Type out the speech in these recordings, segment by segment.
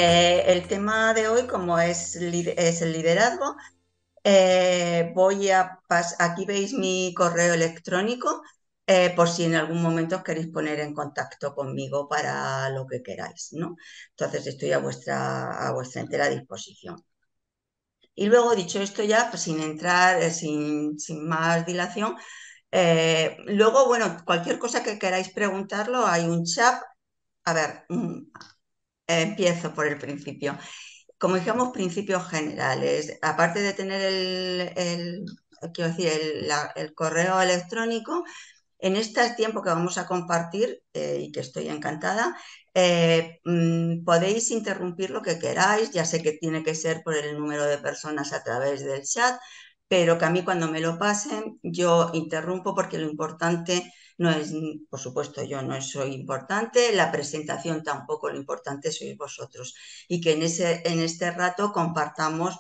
El tema de hoy, como es el liderazgo, aquí veis mi correo electrónico por si en algún momento os queréis poner en contacto conmigo para lo que queráis, ¿no? Entonces estoy a vuestra entera disposición. Y luego, dicho esto ya, pues sin entrar, sin más dilación, luego, bueno, cualquier cosa que queráis preguntarlo, hay un chat. A ver, empiezo por el principio. Como dijimos, principios generales. Aparte de tener quiero decir, el correo electrónico, en este tiempo que vamos a compartir, y que estoy encantada, podéis interrumpir lo que queráis. Ya sé que tiene que ser por el número de personas a través del chat, pero que a mí cuando me lo pasen, yo interrumpo porque lo importante no es, por supuesto, yo no soy importante, la presentación tampoco, lo importante sois vosotros. Y que en este rato compartamos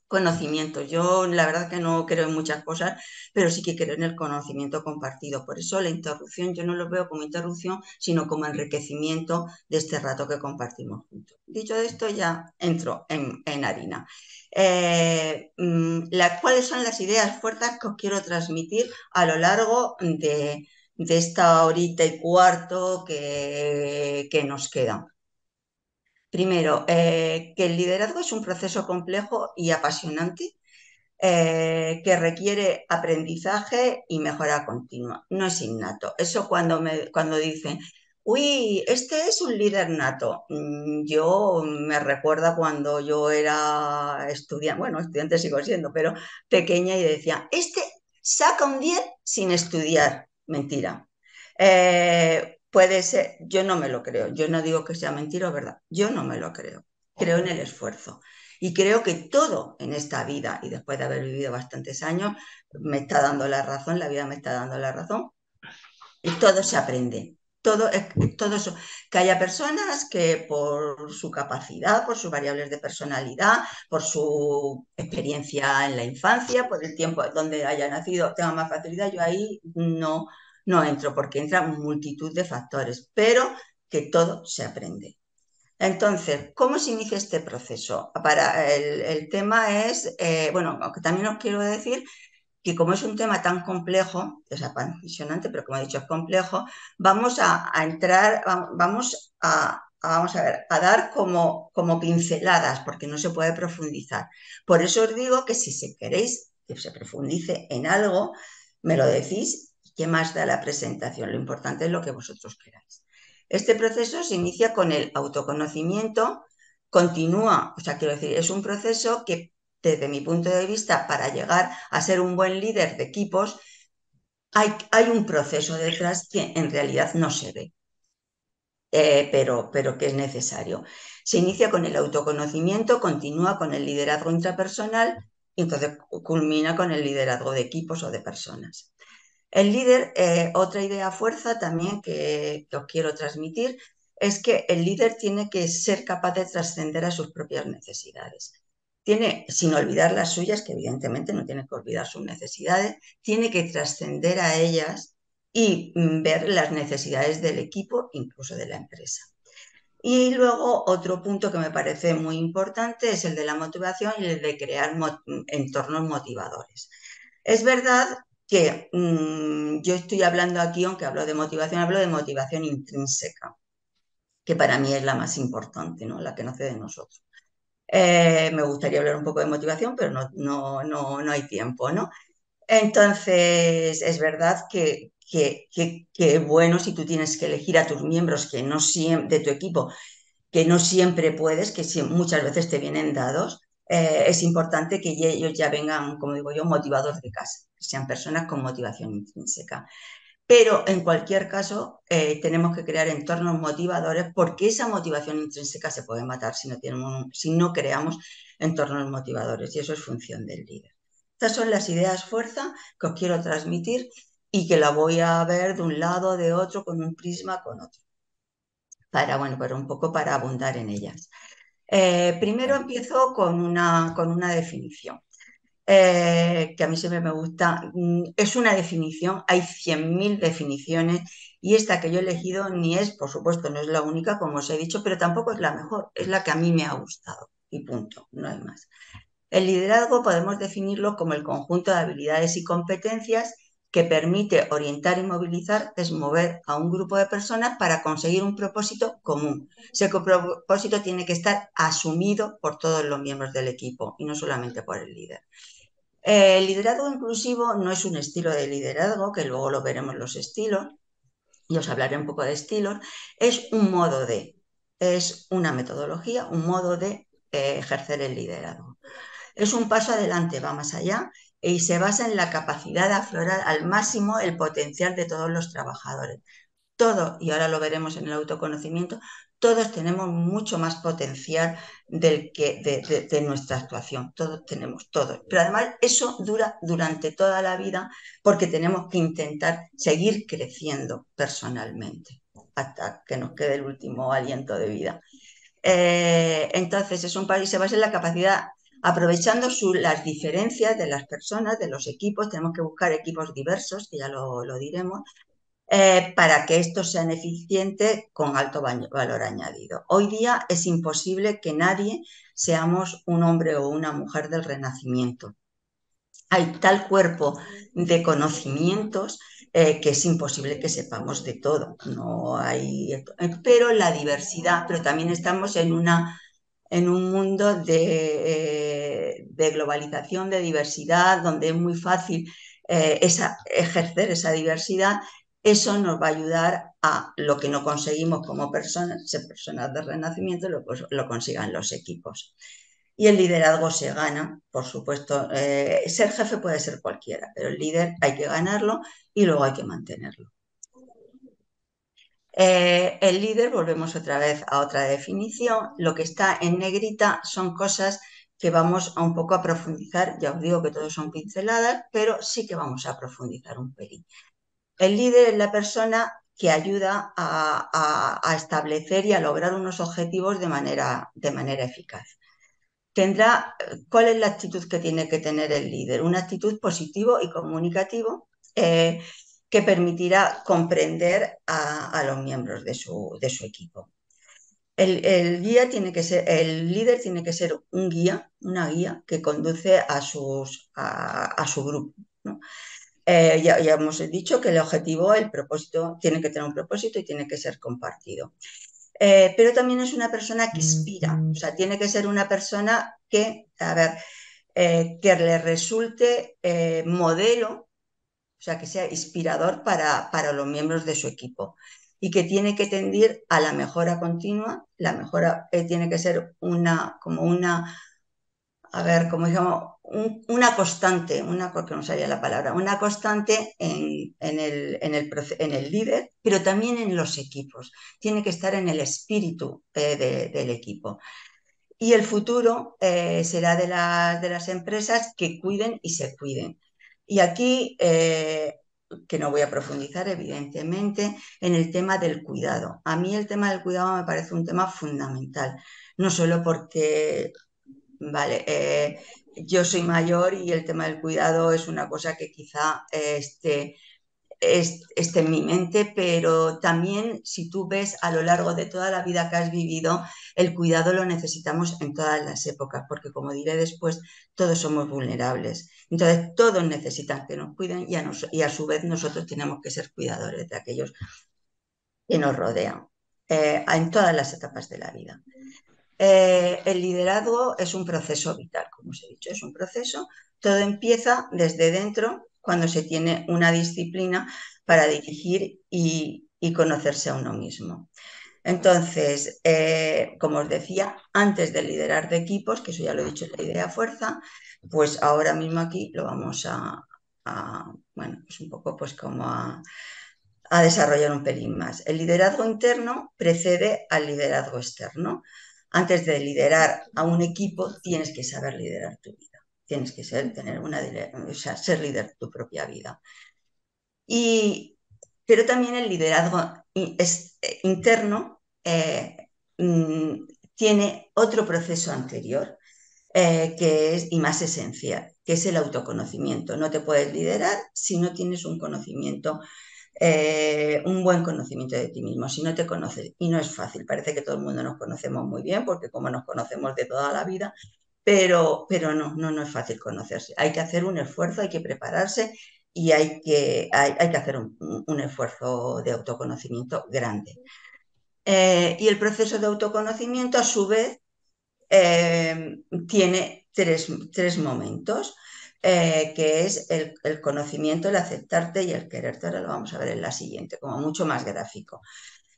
conocimientos. Yo la verdad que no creo en muchas cosas, pero sí que creo en el conocimiento compartido. Por eso la interrupción yo no lo veo como interrupción, sino como enriquecimiento de este rato que compartimos juntos. Dicho esto, ya entro en harina. ¿Cuáles son las ideas fuertes que os quiero transmitir a lo largo de esta horita y cuarto que nos queda? Primero, que el liderazgo es un proceso complejo y apasionante, que requiere aprendizaje y mejora continua. No es innato. Eso cuando dicen, uy, este es un líder nato. Yo me recuerda cuando yo era estudiante, bueno, estudiante sigo siendo, pero pequeña, y decía, este saca un 10 sin estudiar. Mentira. Puede ser, yo no me lo creo, yo no digo que sea mentira o verdad, yo no me lo creo, creo en el esfuerzo. Y creo que todo en esta vida, y después de haber vivido bastantes años, me está dando la razón, la vida me está dando la razón, y todo se aprende. Todo eso. Que haya personas que por su capacidad, por sus variables de personalidad, por su experiencia en la infancia, por el tiempo donde haya nacido, tengan más facilidad, yo ahí no entro, porque entra multitud de factores, pero que todo se aprende. Entonces, ¿cómo se inicia este proceso? El tema es, bueno, aunque también os quiero decir que como es un tema tan complejo, es apasionante, pero como he dicho es complejo, vamos a entrar, vamos a ver, a dar como pinceladas, porque no se puede profundizar. Por eso os digo que si queréis que se profundice en algo, me lo decís, ¿qué más da la presentación? Lo importante es lo que vosotros queráis. Este proceso se inicia con el autoconocimiento, continúa, o sea, quiero decir, es un proceso que desde mi punto de vista, para llegar a ser un buen líder de equipos, hay un proceso detrás que en realidad no se ve, pero que es necesario. Se inicia con el autoconocimiento, continúa con el liderazgo intrapersonal y entonces culmina con el liderazgo de equipos o de personas. El líder, otra idea fuerza también que os quiero transmitir, es que el líder tiene que ser capaz de trascender a sus propias necesidades. Tiene, sin olvidar las suyas, que evidentemente no tiene que olvidar sus necesidades, tiene que trascender a ellas y ver las necesidades del equipo, incluso de la empresa. Y luego otro punto que me parece muy importante es el de la motivación y el de crear entornos motivadores. Es verdad que yo estoy hablando aquí, aunque hablo de motivación intrínseca, que para mí es la más importante, ¿no? La que nace de nosotros. Me gustaría hablar un poco de motivación, pero no hay tiempo, ¿no? Entonces, es verdad que bueno, si tú tienes que elegir a tus miembros que no siempre, de tu equipo, que no siempre puedes, que muchas veces te vienen dados, es importante que ellos ya vengan, como digo yo, motivados de casa, que sean personas con motivación intrínseca. Pero en cualquier caso, tenemos que crear entornos motivadores, porque esa motivación intrínseca se puede matar si no creamos entornos motivadores, y eso es función del líder. Estas son las ideas fuerza que os quiero transmitir y que la voy a ver de un lado, de otro, con un prisma, con otro, bueno, pero un poco para abundar en ellas. Primero empiezo con una definición. que a mí siempre me gusta. Es una definición, hay 100.000 definiciones y esta que yo he elegido ni es, por supuesto, no es la única, como os he dicho, pero tampoco es la mejor, es la que a mí me ha gustado y punto, no hay más. El liderazgo podemos definirlo como el conjunto de habilidades y competencias que permite orientar y movilizar, es mover a un grupo de personas para conseguir un propósito común. Ese propósito tiene que estar asumido por todos los miembros del equipo y no solamente por el líder. El liderazgo inclusivo no es un estilo de liderazgo, que luego lo veremos los estilos, y os hablaré un poco de estilos, es un modo de, es una metodología, un modo de ejercer el liderazgo. Es un paso adelante, va más allá y se basa en la capacidad de aflorar al máximo el potencial de todos los trabajadores. Todo, y ahora lo veremos en el autoconocimiento, todos tenemos mucho más potencial de nuestra actuación, todos tenemos, todos. Pero además eso dura durante toda la vida porque tenemos que intentar seguir creciendo personalmente hasta que nos quede el último aliento de vida. Entonces, es un país, se basa en la capacidad, aprovechando las diferencias de las personas, de los equipos, tenemos que buscar equipos diversos, que ya lo diremos, para que estos sean eficientes con alto valor añadido. Hoy día es imposible que nadie seamos un hombre o una mujer del Renacimiento. Hay tal cuerpo de conocimientos que es imposible que sepamos de todo. No hay, pero la diversidad, pero también estamos en un mundo de globalización, de diversidad, donde es muy fácil ejercer esa diversidad. Eso nos va a ayudar a lo que no conseguimos como personas, ser personas de renacimiento, lo consigan los equipos. Y el liderazgo se gana, por supuesto. Ser jefe puede ser cualquiera, pero el líder hay que ganarlo y luego hay que mantenerlo. El líder, volvemos otra vez a otra definición, lo que está en negrita son cosas que vamos a un poco a profundizar, ya os digo que todos son pinceladas, pero sí que vamos a profundizar un pelín. El líder es la persona que ayuda a establecer y a lograr unos objetivos de manera eficaz. ¿Cuál es la actitud que tiene que tener el líder? Una actitud positivo y comunicativo que permitirá comprender a los miembros de su equipo. Guía tiene que ser, el líder tiene que ser un guía, una guía que conduce a su grupo, ¿no? Ya hemos dicho que el objetivo, el propósito, tiene que tener un propósito y tiene que ser compartido. Pero también es una persona que inspira, o sea, tiene que ser una persona que, a ver, que le resulte modelo, o sea, que sea inspirador para los miembros de su equipo y que tiene que tender a la mejora continua. La mejora tiene que ser como una, a ver, como digamos, una constante, que no sabía la palabra, una constante en el líder, pero también en los equipos. Tiene que estar en el espíritu del equipo. Y el futuro será de las empresas que cuiden y se cuiden. Y aquí, que no voy a profundizar, evidentemente, en el tema del cuidado. A mí el tema del cuidado me parece un tema fundamental, no solo porque, vale, yo soy mayor y el tema del cuidado es una cosa que quizá esté en mi mente, pero también si tú ves a lo largo de toda la vida que has vivido, el cuidado lo necesitamos en todas las épocas, porque como diré después, todos somos vulnerables. Entonces, todos necesitan que nos cuiden y a su vez nosotros tenemos que ser cuidadores de aquellos que nos rodean en todas las etapas de la vida. El liderazgo es un proceso vital, como os he dicho, es un proceso. Todo empieza desde dentro cuando se tiene una disciplina para dirigir y conocerse a uno mismo. Entonces, como os decía, antes de liderar de equipos, que eso ya lo he dicho en la idea fuerza, pues ahora mismo aquí lo vamos bueno, pues un poco pues como a desarrollar un pelín más. El liderazgo interno precede al liderazgo externo. Antes de liderar a un equipo, tienes que saber liderar tu vida. Tienes que o sea, ser líder de tu propia vida. Pero también el liderazgo interno tiene otro proceso anterior. y más esencial, que es el autoconocimiento. No te puedes liderar si no tienes un buen conocimiento de ti mismo, si no te conoces. Y no es fácil, parece que todo el mundo nos conocemos muy bien, porque como nos conocemos de toda la vida, pero no es fácil conocerse. Hay que hacer un esfuerzo, hay que prepararse y hay que hacer un esfuerzo de autoconocimiento grande. Y el proceso de autoconocimiento, a su vez, tiene tres momentos, que es el conocimiento, el aceptarte y el quererte. Ahora lo vamos a ver en la siguiente, como mucho más gráfico.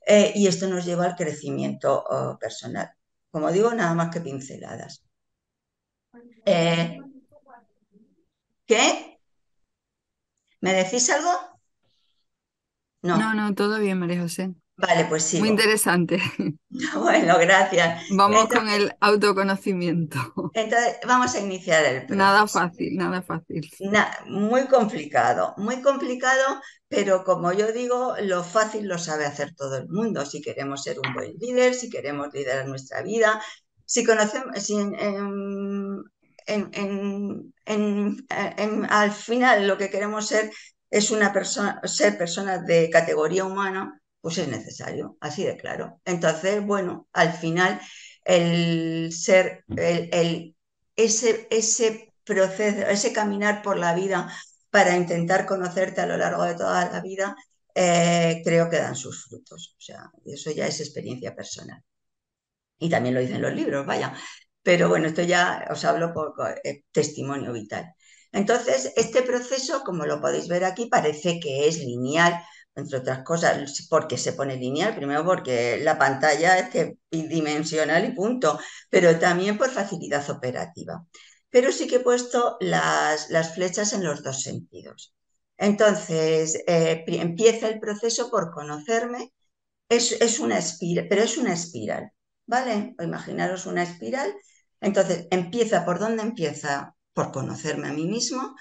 Y esto nos lleva al crecimiento personal. Como digo, nada más que pinceladas. Eh, ¿Qué? ¿Me decís algo? No, No. no, todo bien, María José. Vale, pues Muy sigo. interesante. Bueno, gracias. Vamos con Entonces, el autoconocimiento. entonces vamos a iniciar el Nada proceso. fácil, nada fácil. Muy complicado, pero como yo digo, lo fácil lo sabe hacer todo el mundo. Si queremos ser un buen líder, si queremos liderar nuestra vida, si conocemos, si al final lo que queremos ser es una persona, ser personas de categoría humana, pues es necesario, así de claro. Entonces, bueno, al final el ser, ese proceso, ese caminar por la vida para intentar conocerte a lo largo de toda la vida, creo que dan sus frutos. O sea, eso ya es experiencia personal. Y también lo dicen los libros, vaya. Pero bueno, esto ya os hablo por testimonio vital. Entonces, este proceso, como lo podéis ver aquí, parece que es lineal, entre otras cosas, porque se pone lineal, primero porque la pantalla es que bidimensional y punto, pero también por facilidad operativa. Pero sí que he puesto las flechas en los dos sentidos. Entonces, empieza el proceso por conocerme, es una espiral, pero es una espiral, ¿vale? O imaginaros una espiral. Entonces, empieza por dónde empieza, por conocerme a mí mismo,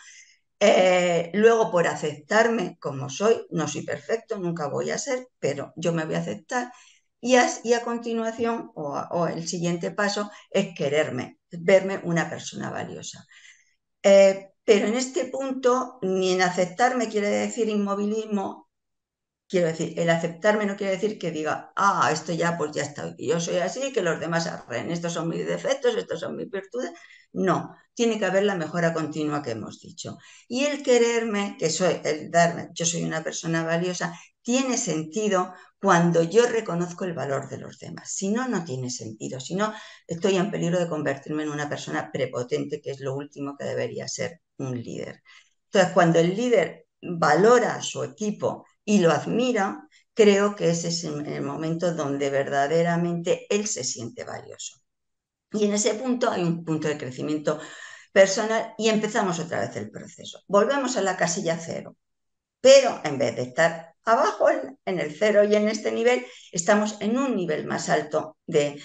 luego por aceptarme como soy, no soy perfecto, nunca voy a ser, pero yo me voy a aceptar. Y a continuación, o el siguiente paso, es quererme, verme una persona valiosa. Pero en este punto, ni en aceptarme quiere decir inmovilismo. Quiero decir, el aceptarme no quiere decir que diga, esto ya, pues ya está, que yo soy así, que los demás arren, estos son mis defectos, estos son mis virtudes. No, tiene que haber la mejora continua que hemos dicho. Y el quererme, que soy, el darme, yo soy una persona valiosa, tiene sentido cuando yo reconozco el valor de los demás. Si no, no tiene sentido. Si no, estoy en peligro de convertirme en una persona prepotente, que es lo último que debería ser un líder. Entonces, cuando el líder valora a su equipo y lo admira, creo que ese es el momento donde verdaderamente él se siente valioso. Y en ese punto hay un punto de crecimiento personal y empezamos otra vez el proceso. Volvemos a la casilla cero, pero en vez de estar abajo en el cero y en este nivel, estamos en un nivel más alto del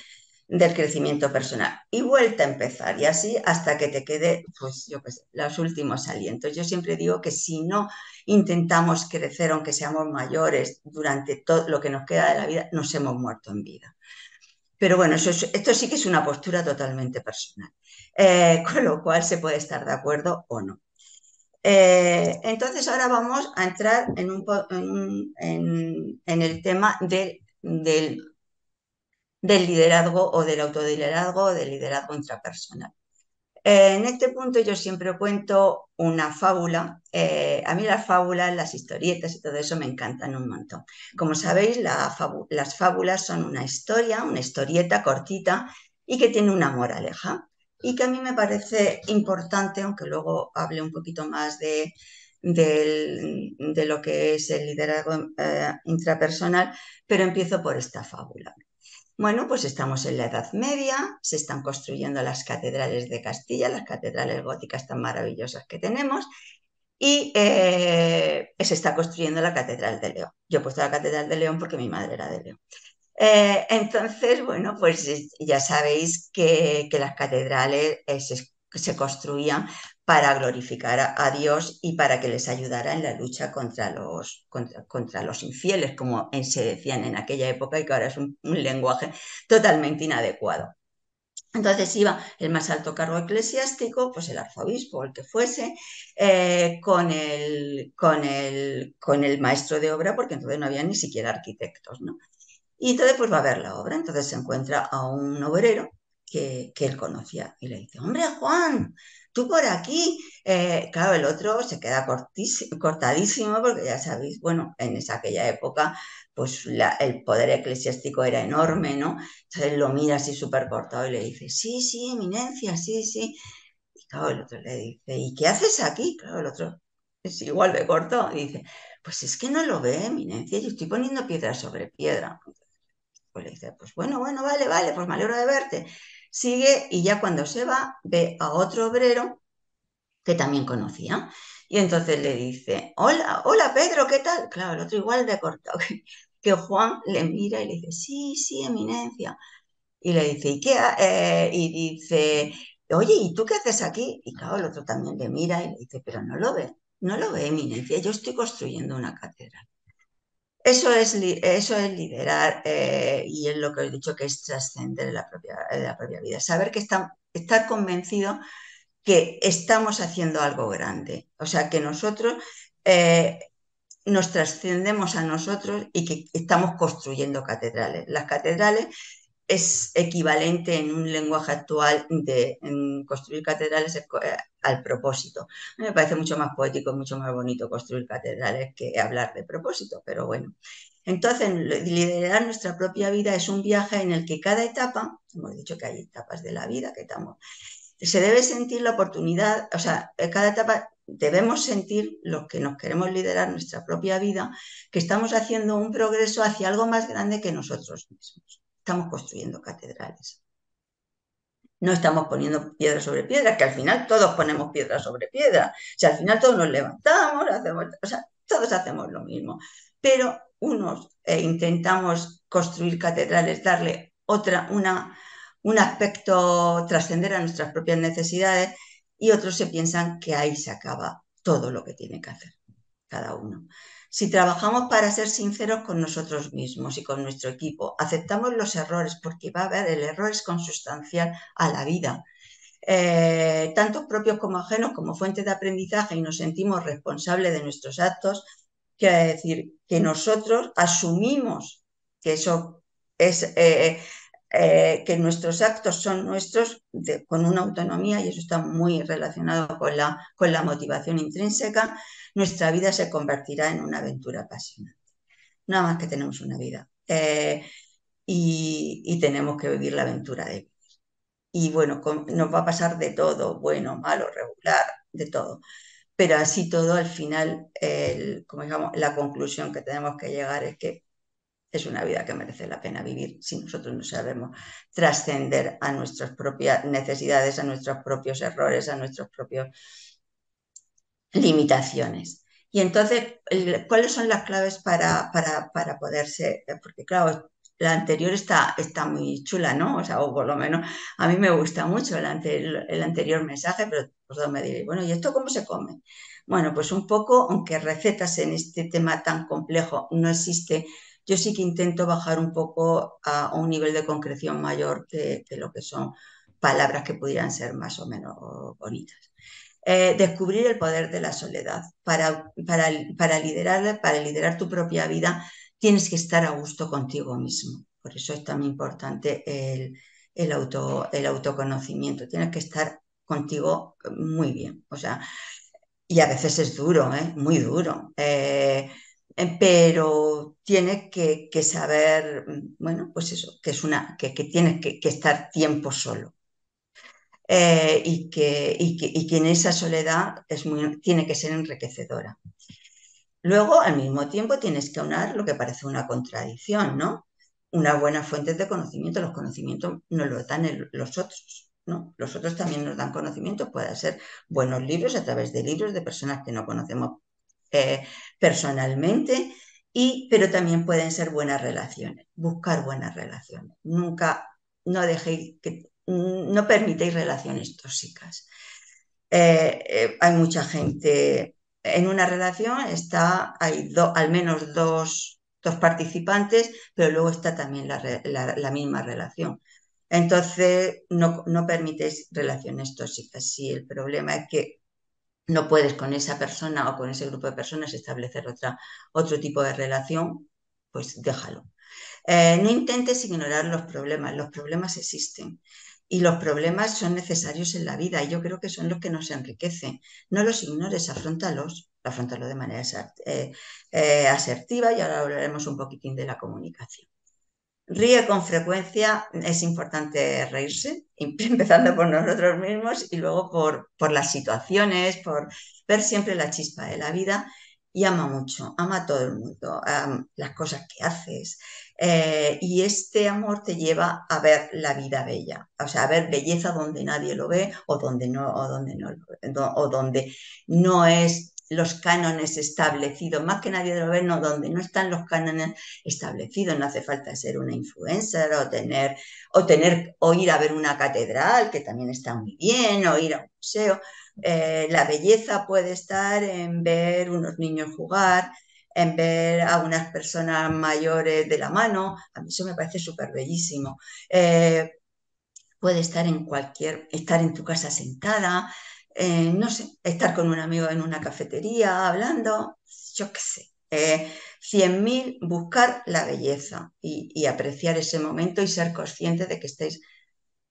crecimiento personal y vuelta a empezar y así hasta que te quede, pues yo qué sé, los últimos alientos. Yo siempre digo que si no intentamos crecer, aunque seamos mayores, durante todo lo que nos queda de la vida, nos hemos muerto en vida. Pero bueno, esto sí que es una postura totalmente personal, con lo cual se puede estar de acuerdo o no. Entonces ahora vamos a entrar en el tema del liderazgo o del autoliderazgo o del liderazgo intrapersonal. En este punto yo siempre cuento una fábula. A mí las fábulas, las historietas y todo eso me encantan un montón. Como sabéis, las fábulas son una historieta cortita y que tiene una moraleja y que a mí me parece importante, aunque luego hable un poquito más de lo que es el liderazgo intrapersonal, pero empiezo por esta fábula. Bueno, pues estamos en la Edad Media, se están construyendo las catedrales de Castilla, las catedrales góticas tan maravillosas que tenemos, y se está construyendo la Catedral de León. Yo he puesto la Catedral de León porque mi madre era de León. Entonces, bueno, pues ya sabéis que las catedrales se construían para glorificar a Dios y para que les ayudara en la lucha contra los infieles, como se decían en aquella época y que ahora es un lenguaje totalmente inadecuado. Entonces iba el más alto cargo eclesiástico, pues el arzobispo o el que fuese, con el maestro de obra, porque entonces no había ni siquiera arquitectos, ¿no? Y entonces pues va a ver la obra, entonces se encuentra a un obrero que él conocía y le dice, hombre Juan, tú por aquí. Claro, el otro se queda cortadísimo porque ya sabéis, bueno, en aquella época pues el poder eclesiástico era enorme, ¿no? Entonces él lo mira así súper cortado y le dice, sí, sí, eminencia, sí, sí. Y claro, el otro le dice, ¿y qué haces aquí? Claro, el otro es igual de corto y dice, pues es que no lo ve, eminencia, yo estoy poniendo piedra sobre piedra. Pues le dice, pues bueno, bueno, vale, vale, pues me alegro de verte. Sigue y ya cuando se va, ve a otro obrero que también conocía. Y entonces le dice, hola, hola Pedro, ¿qué tal? Claro, el otro igual de cortado que Juan le mira y le dice, sí, sí, eminencia. Y le dice, ¿y qué? Y dice, oye, ¿y tú qué haces aquí? Y claro, el otro también le mira y le dice, pero no lo ve, no lo ve, eminencia, yo estoy construyendo una catedral. Eso es liderar y es lo que he dicho que es trascender en la propia vida. Saber que estar convencido que estamos haciendo algo grande. O sea, que nosotros eh, nos trascendemos a nosotros y que estamos construyendo catedrales. Las catedrales es equivalente en un lenguaje actual de en construir catedrales al propósito. A mí me parece mucho más poético, mucho más bonito construir catedrales que hablar de propósito, pero bueno. Entonces, liderar nuestra propia vida es un viaje en el que cada etapa, hemos dicho que hay etapas de la vida que estamos, se debe sentir la oportunidad, o sea, en cada etapa debemos sentir los que nos queremos liderar nuestra propia vida, que estamos haciendo un progreso hacia algo más grande que nosotros mismos. Estamos construyendo catedrales. No estamos poniendo piedra sobre piedra, que al final todos ponemos piedra sobre piedra. O sea, al final todos nos levantamos, hacemos, o sea, todos hacemos lo mismo. Pero unos intentamos construir catedrales, darle un aspecto, trascender a nuestras propias necesidades y otros se piensan que ahí se acaba todo lo que tiene que hacer cada uno. Si trabajamos para ser sinceros con nosotros mismos y con nuestro equipo, aceptamos los errores, porque va a haber, el error es consustancial a la vida, tanto propios como ajenos, como fuente de aprendizaje y nos sentimos responsables de nuestros actos, quiere decir que nosotros asumimos que eso es que nuestros actos son nuestros con una autonomía y eso está muy relacionado con la motivación intrínseca, nuestra vida se convertirá en una aventura apasionante. Nada más que tenemos una vida y tenemos que vivir la aventura de vida. Y bueno, nos va a pasar de todo, bueno, malo, regular, de todo. Pero así todo, al final, como digamos, la conclusión que tenemos que llegar es que es una vida que merece la pena vivir si nosotros no sabemos trascender a nuestras propias necesidades, a nuestros propios errores, a nuestros propios limitaciones. Y entonces, ¿cuáles son las claves para poderse? Porque claro, la anterior está muy chula, ¿no? O sea, o por lo menos a mí me gusta mucho el anterior mensaje, pero vosotros me diréis, bueno, ¿y esto cómo se come? Bueno, pues un poco, aunque recetas en este tema tan complejo no existe, yo sí que intento bajar un poco a un nivel de concreción mayor que lo que son palabras que pudieran ser más o menos bonitas. Descubrir el poder de la soledad. Para liderar tu propia vida tienes que estar a gusto contigo mismo. Por eso es tan importante el autoconocimiento. Tienes que estar contigo muy bien. O sea, y a veces es duro, ¿eh? Muy duro. Pero tienes que saber, bueno, pues eso, que tienes que estar tiempo solo y que en esa soledad tiene que ser enriquecedora. Luego, al mismo tiempo, tienes que aunar lo que parece una contradicción, ¿no? Una buena fuente de conocimiento, los conocimientos nos los dan los otros, ¿no? Los otros también nos dan conocimiento, puede ser buenos libros a través de libros de personas que no conocemos personalmente, pero también pueden ser buenas relaciones, buscar buenas relaciones. Nunca, no dejéis que, no permitéis relaciones tóxicas. Hay mucha gente en una relación, hay al menos dos participantes, pero luego está también la misma relación. Entonces, no permites relaciones tóxicas. Si el problema es que no puedes con esa persona o con ese grupo de personas establecer otro tipo de relación, pues déjalo. No intentes ignorar los problemas existen y los problemas son necesarios en la vida y yo creo que son los que nos enriquecen. No los ignores, afrontalos de manera asertiva y ahora hablaremos un poquitín de la comunicación. Ríe con frecuencia, es importante reírse, empezando por nosotros mismos y luego por las situaciones, por ver siempre la chispa de la vida y ama mucho, ama a todo el mundo, las cosas que haces. Y este amor te lleva a ver la vida bella, o sea, a ver belleza donde nadie lo ve o donde no es los cánones establecidos, más que nadie lo ve, no, donde no están los cánones establecido, no hace falta ser una influencer o ir a ver una catedral, que también está muy bien, o ir a un museo. La belleza puede estar en ver unos niños jugar, en ver a unas personas mayores de la mano, a mí eso me parece súper bellísimo. Puede estar estar en tu casa sentada, no sé, estar con un amigo en una cafetería hablando, yo qué sé. 100.000, buscar la belleza y apreciar ese momento y ser consciente de que estáis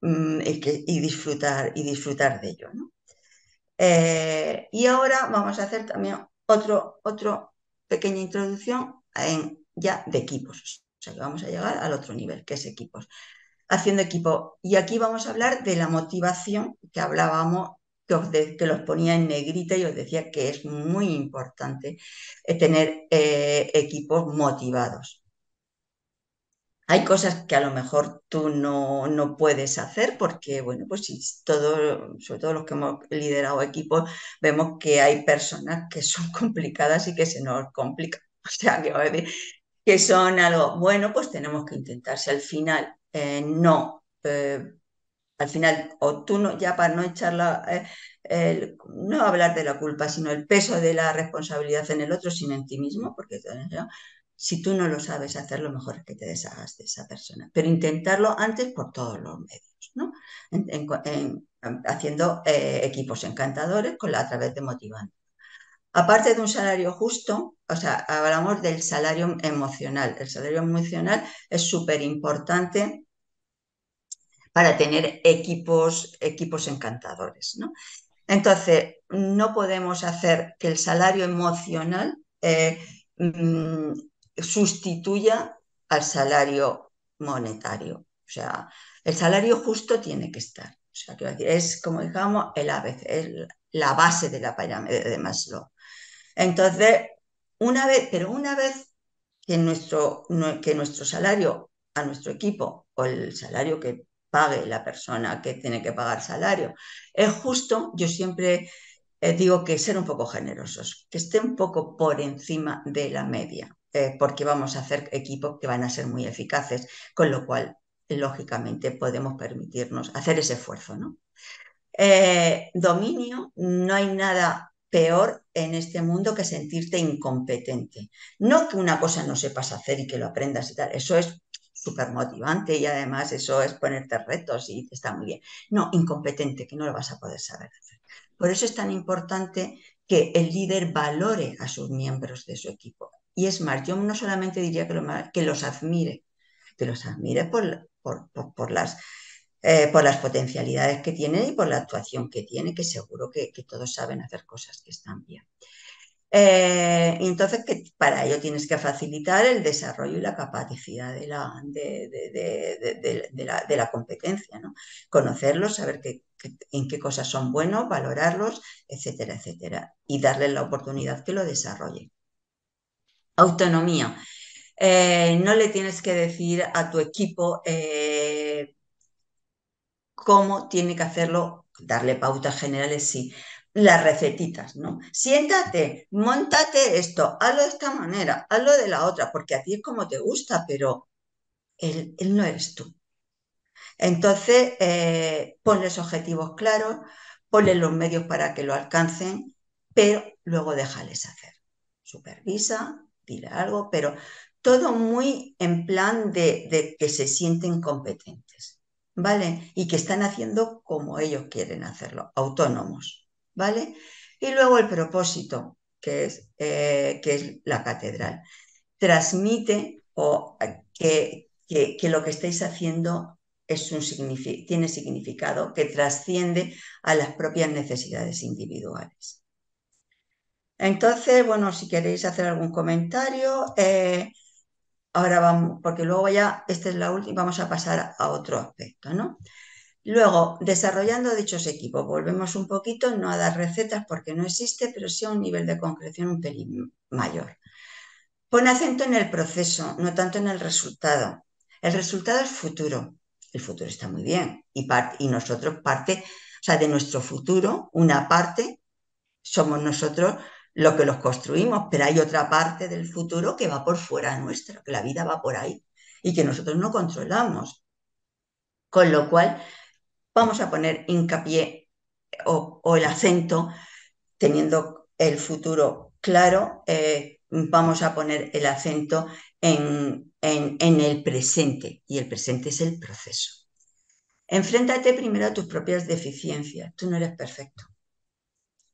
y disfrutar de ello, ¿no? Y ahora vamos a hacer también otro pequeña introducción ya de equipos. O sea que vamos a llegar al otro nivel, que es equipos haciendo equipo. Y aquí vamos a hablar de la motivación que hablábamos, que los ponía en negrita y os decía que es muy importante tener equipos motivados. Hay cosas que a lo mejor tú no puedes hacer porque, bueno, pues si sobre todo los que hemos liderado equipos, vemos que hay personas que son complicadas y que se nos complican. O sea, que son algo bueno, pues tenemos que intentar. Si al final no al final, o tú no, ya para no no hablar de la culpa, sino el peso de la responsabilidad en el otro, sino en ti mismo, porque ¿no? Si tú no lo sabes hacer, lo mejor es que te deshagas de esa persona. Pero intentarlo antes por todos los medios, ¿no? Haciendo equipos encantadores a través de motivando. Aparte de un salario justo, o sea, hablamos del salario emocional. El salario emocional es súper importante para tener equipos encantadores, ¿no? Entonces, no podemos hacer que el salario emocional mm, sustituya al salario monetario. O sea, el salario justo tiene que estar. O sea, quiero decir, es como digamos el ABC, es la base de la pirámide de Maslow. Entonces, una vez que nuestro salario a nuestro equipo o el salario que pague la persona que tiene que pagar salario es justo, yo siempre digo que ser un poco generosos, que esté un poco por encima de la media, porque vamos a hacer equipos que van a ser muy eficaces, con lo cual, lógicamente, podemos permitirnos hacer ese esfuerzo, ¿no? Dominio, no hay nada peor en este mundo que sentirte incompetente. No que una cosa no sepas hacer y que lo aprendas y tal, eso es súper motivante y además eso es ponerte retos y está muy bien. No, incompetente, que no lo vas a poder saber hacer. Por eso es tan importante que el líder valore a sus miembros de su equipo. Y es más, yo no solamente diría que los admire por las potencialidades que tienen y por la actuación que tiene, que seguro que todos saben hacer cosas que están bien. Y entonces, que para ello tienes que facilitar el desarrollo y la capacidad de la competencia, ¿no? Conocerlos, saber en qué cosas son buenos, valorarlos, etcétera, etcétera, y darles la oportunidad que lo desarrollen. Autonomía. No le tienes que decir a tu equipo cómo tiene que hacerlo, darle pautas generales, sí, las recetitas, ¿no? Siéntate, montate esto, hazlo de esta manera, hazlo de la otra, porque a ti es como te gusta, pero él no eres tú. Entonces, ponles objetivos claros, ponles los medios para que lo alcancen, pero luego déjales hacer. Supervisa, dile algo, pero todo muy en plan de que se sienten competentes. ¿vale? Y que están haciendo como ellos quieren hacerlo, autónomos, ¿vale? Y luego el propósito, que es la catedral. Transmite que lo que estáis haciendo tiene significado que trasciende a las propias necesidades individuales. Entonces, bueno, si queréis hacer algún comentario, ahora vamos, porque luego ya, esta es la última, vamos a pasar a otro aspecto, ¿no? Luego, desarrollando dichos equipos, volvemos un poquito, no a dar recetas porque no existe, pero sí a un nivel de concreción un pelín mayor. Pon acento en el proceso, no tanto en el resultado. El resultado es futuro. El futuro está muy bien y nosotros o sea, de nuestro futuro, una parte somos nosotros lo que los construimos, pero hay otra parte del futuro que va por fuera nuestra, que la vida va por ahí y que nosotros no controlamos. Con lo cual, vamos a poner hincapié o el acento teniendo el futuro claro, vamos a poner el acento en el presente y el presente es el proceso. Enfréntate primero a tus propias deficiencias. Tú no eres perfecto.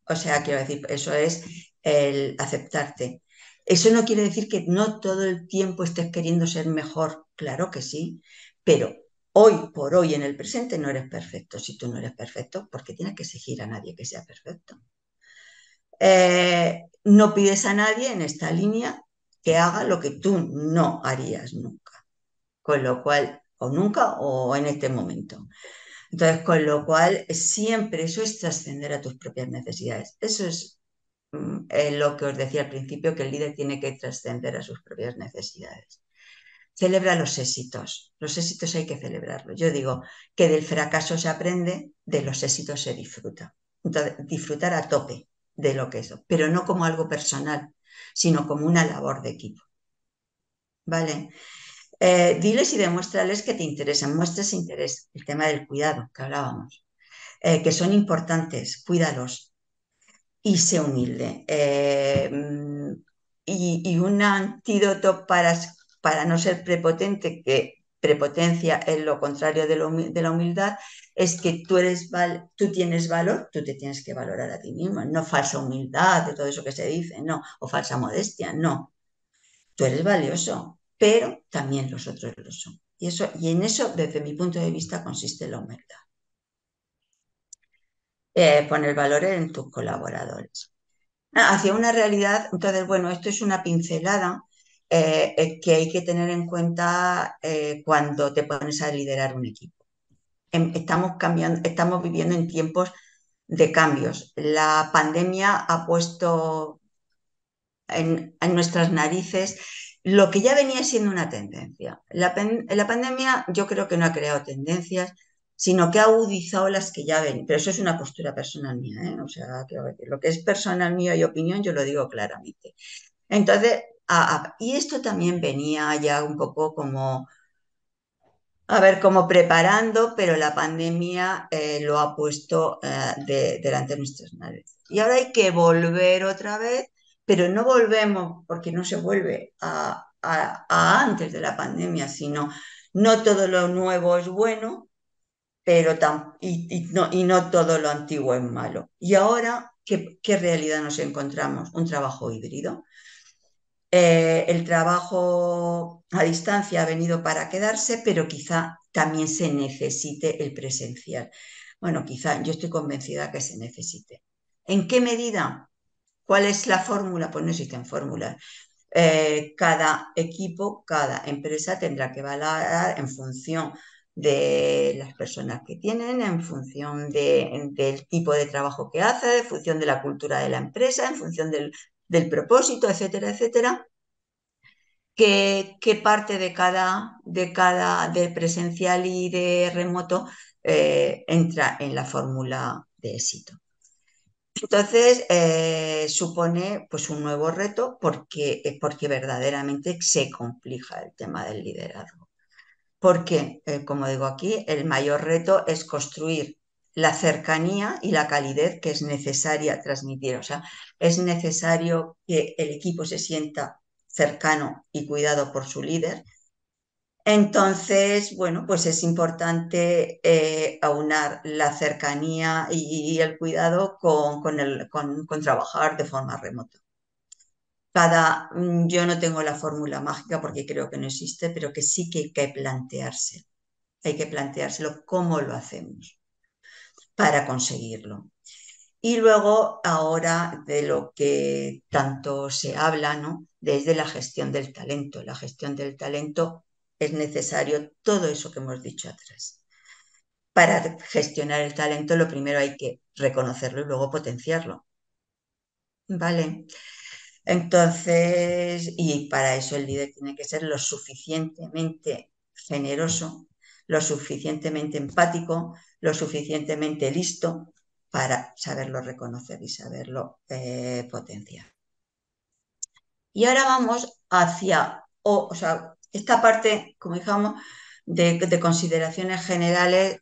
O sea, quiero decir, eso es el aceptarte. Eso no quiere decir que no todo el tiempo estés queriendo ser mejor. Claro que sí, pero hoy por hoy en el presente no eres perfecto. Si tú no eres perfecto, ¿por qué tienes que exigir a nadie que sea perfecto? No pides a nadie en esta línea que haga lo que tú no harías nunca, con lo cual, o nunca o en este momento. Entonces, con lo cual, siempre eso es trascender a tus propias necesidades. Eso es lo que os decía al principio, que el líder tiene que trascender a sus propias necesidades. Celebra los éxitos hay que celebrarlos. Yo digo que del fracaso se aprende, de los éxitos se disfruta. Entonces, disfrutar a tope de lo que es, pero no como algo personal, sino como una labor de equipo. ¿Vale? Diles y demuéstrales que te interesan, muestres interés, el tema del cuidado que hablábamos, que son importantes, cuídalos y sé humilde. Y un antídoto para no ser prepotente, que prepotencia es lo contrario de la humildad, es que tú tienes valor, tú te tienes que valorar a ti mismo, no falsa humildad, de todo eso que se dice, no, o falsa modestia, no. Tú eres valioso, pero también los otros lo son. Y en eso, desde mi punto de vista, consiste la humildad. Poner valor en tus colaboradores. Hacia una realidad, entonces, bueno, esto es una pincelada que hay que tener en cuenta cuando te pones a liderar un equipo. Estamos cambiando, estamos viviendo en tiempos de cambios. La pandemia ha puesto en nuestras narices lo que ya venía siendo una tendencia. La pandemia yo creo que no ha creado tendencias, sino que ha agudizado las que ya ven. Pero eso es una postura personal mía, ¿eh? O sea, lo que es personal mío y opinión, yo lo digo claramente. Entonces, y esto también venía ya un poco como, a ver, como preparando, pero la pandemia lo ha puesto delante de nuestras narices. Y ahora hay que volver otra vez, pero no volvemos porque no se vuelve a antes de la pandemia, sino no todo lo nuevo es bueno, pero y no todo lo antiguo es malo. Y ahora, ¿qué realidad nos encontramos? Un trabajo híbrido. El trabajo a distancia ha venido para quedarse, pero quizá también se necesite el presencial. Bueno, quizá yo estoy convencida que se necesite. ¿En qué medida? ¿Cuál es la fórmula? Pues no existen fórmulas. Cada equipo, cada empresa tendrá que valorar en función de las personas que tienen, en función del tipo de trabajo que hace, en función de la cultura de la empresa, en función del propósito, etcétera, etcétera, qué parte de presencial y de remoto entra en la fórmula de éxito. Entonces, supone pues un nuevo reto porque verdaderamente se complica el tema del liderazgo. Porque, como digo aquí, el mayor reto es construir la cercanía y la calidez que es necesaria transmitir. O sea, es necesario que el equipo se sienta cercano y cuidado por su líder, Entonces, bueno, pues es importante aunar la cercanía y el cuidado con trabajar de forma remota. Yo no tengo la fórmula mágica porque creo que no existe, pero que sí que hay que planteárselo cómo lo hacemos para conseguirlo. Y luego, ahora de lo que tanto se habla, ¿no? Desde la gestión del talento. La gestión del talento es necesario todo eso que hemos dicho atrás. Para gestionar el talento, lo primero hay que reconocerlo y luego potenciarlo. ¿Vale? Entonces, y para eso el líder tiene que ser lo suficientemente generoso, lo suficientemente empático, lo suficientemente listo para saberlo reconocer y saberlo potenciar. Y ahora vamos hacia, o sea, esta parte, como dijamos, de consideraciones generales,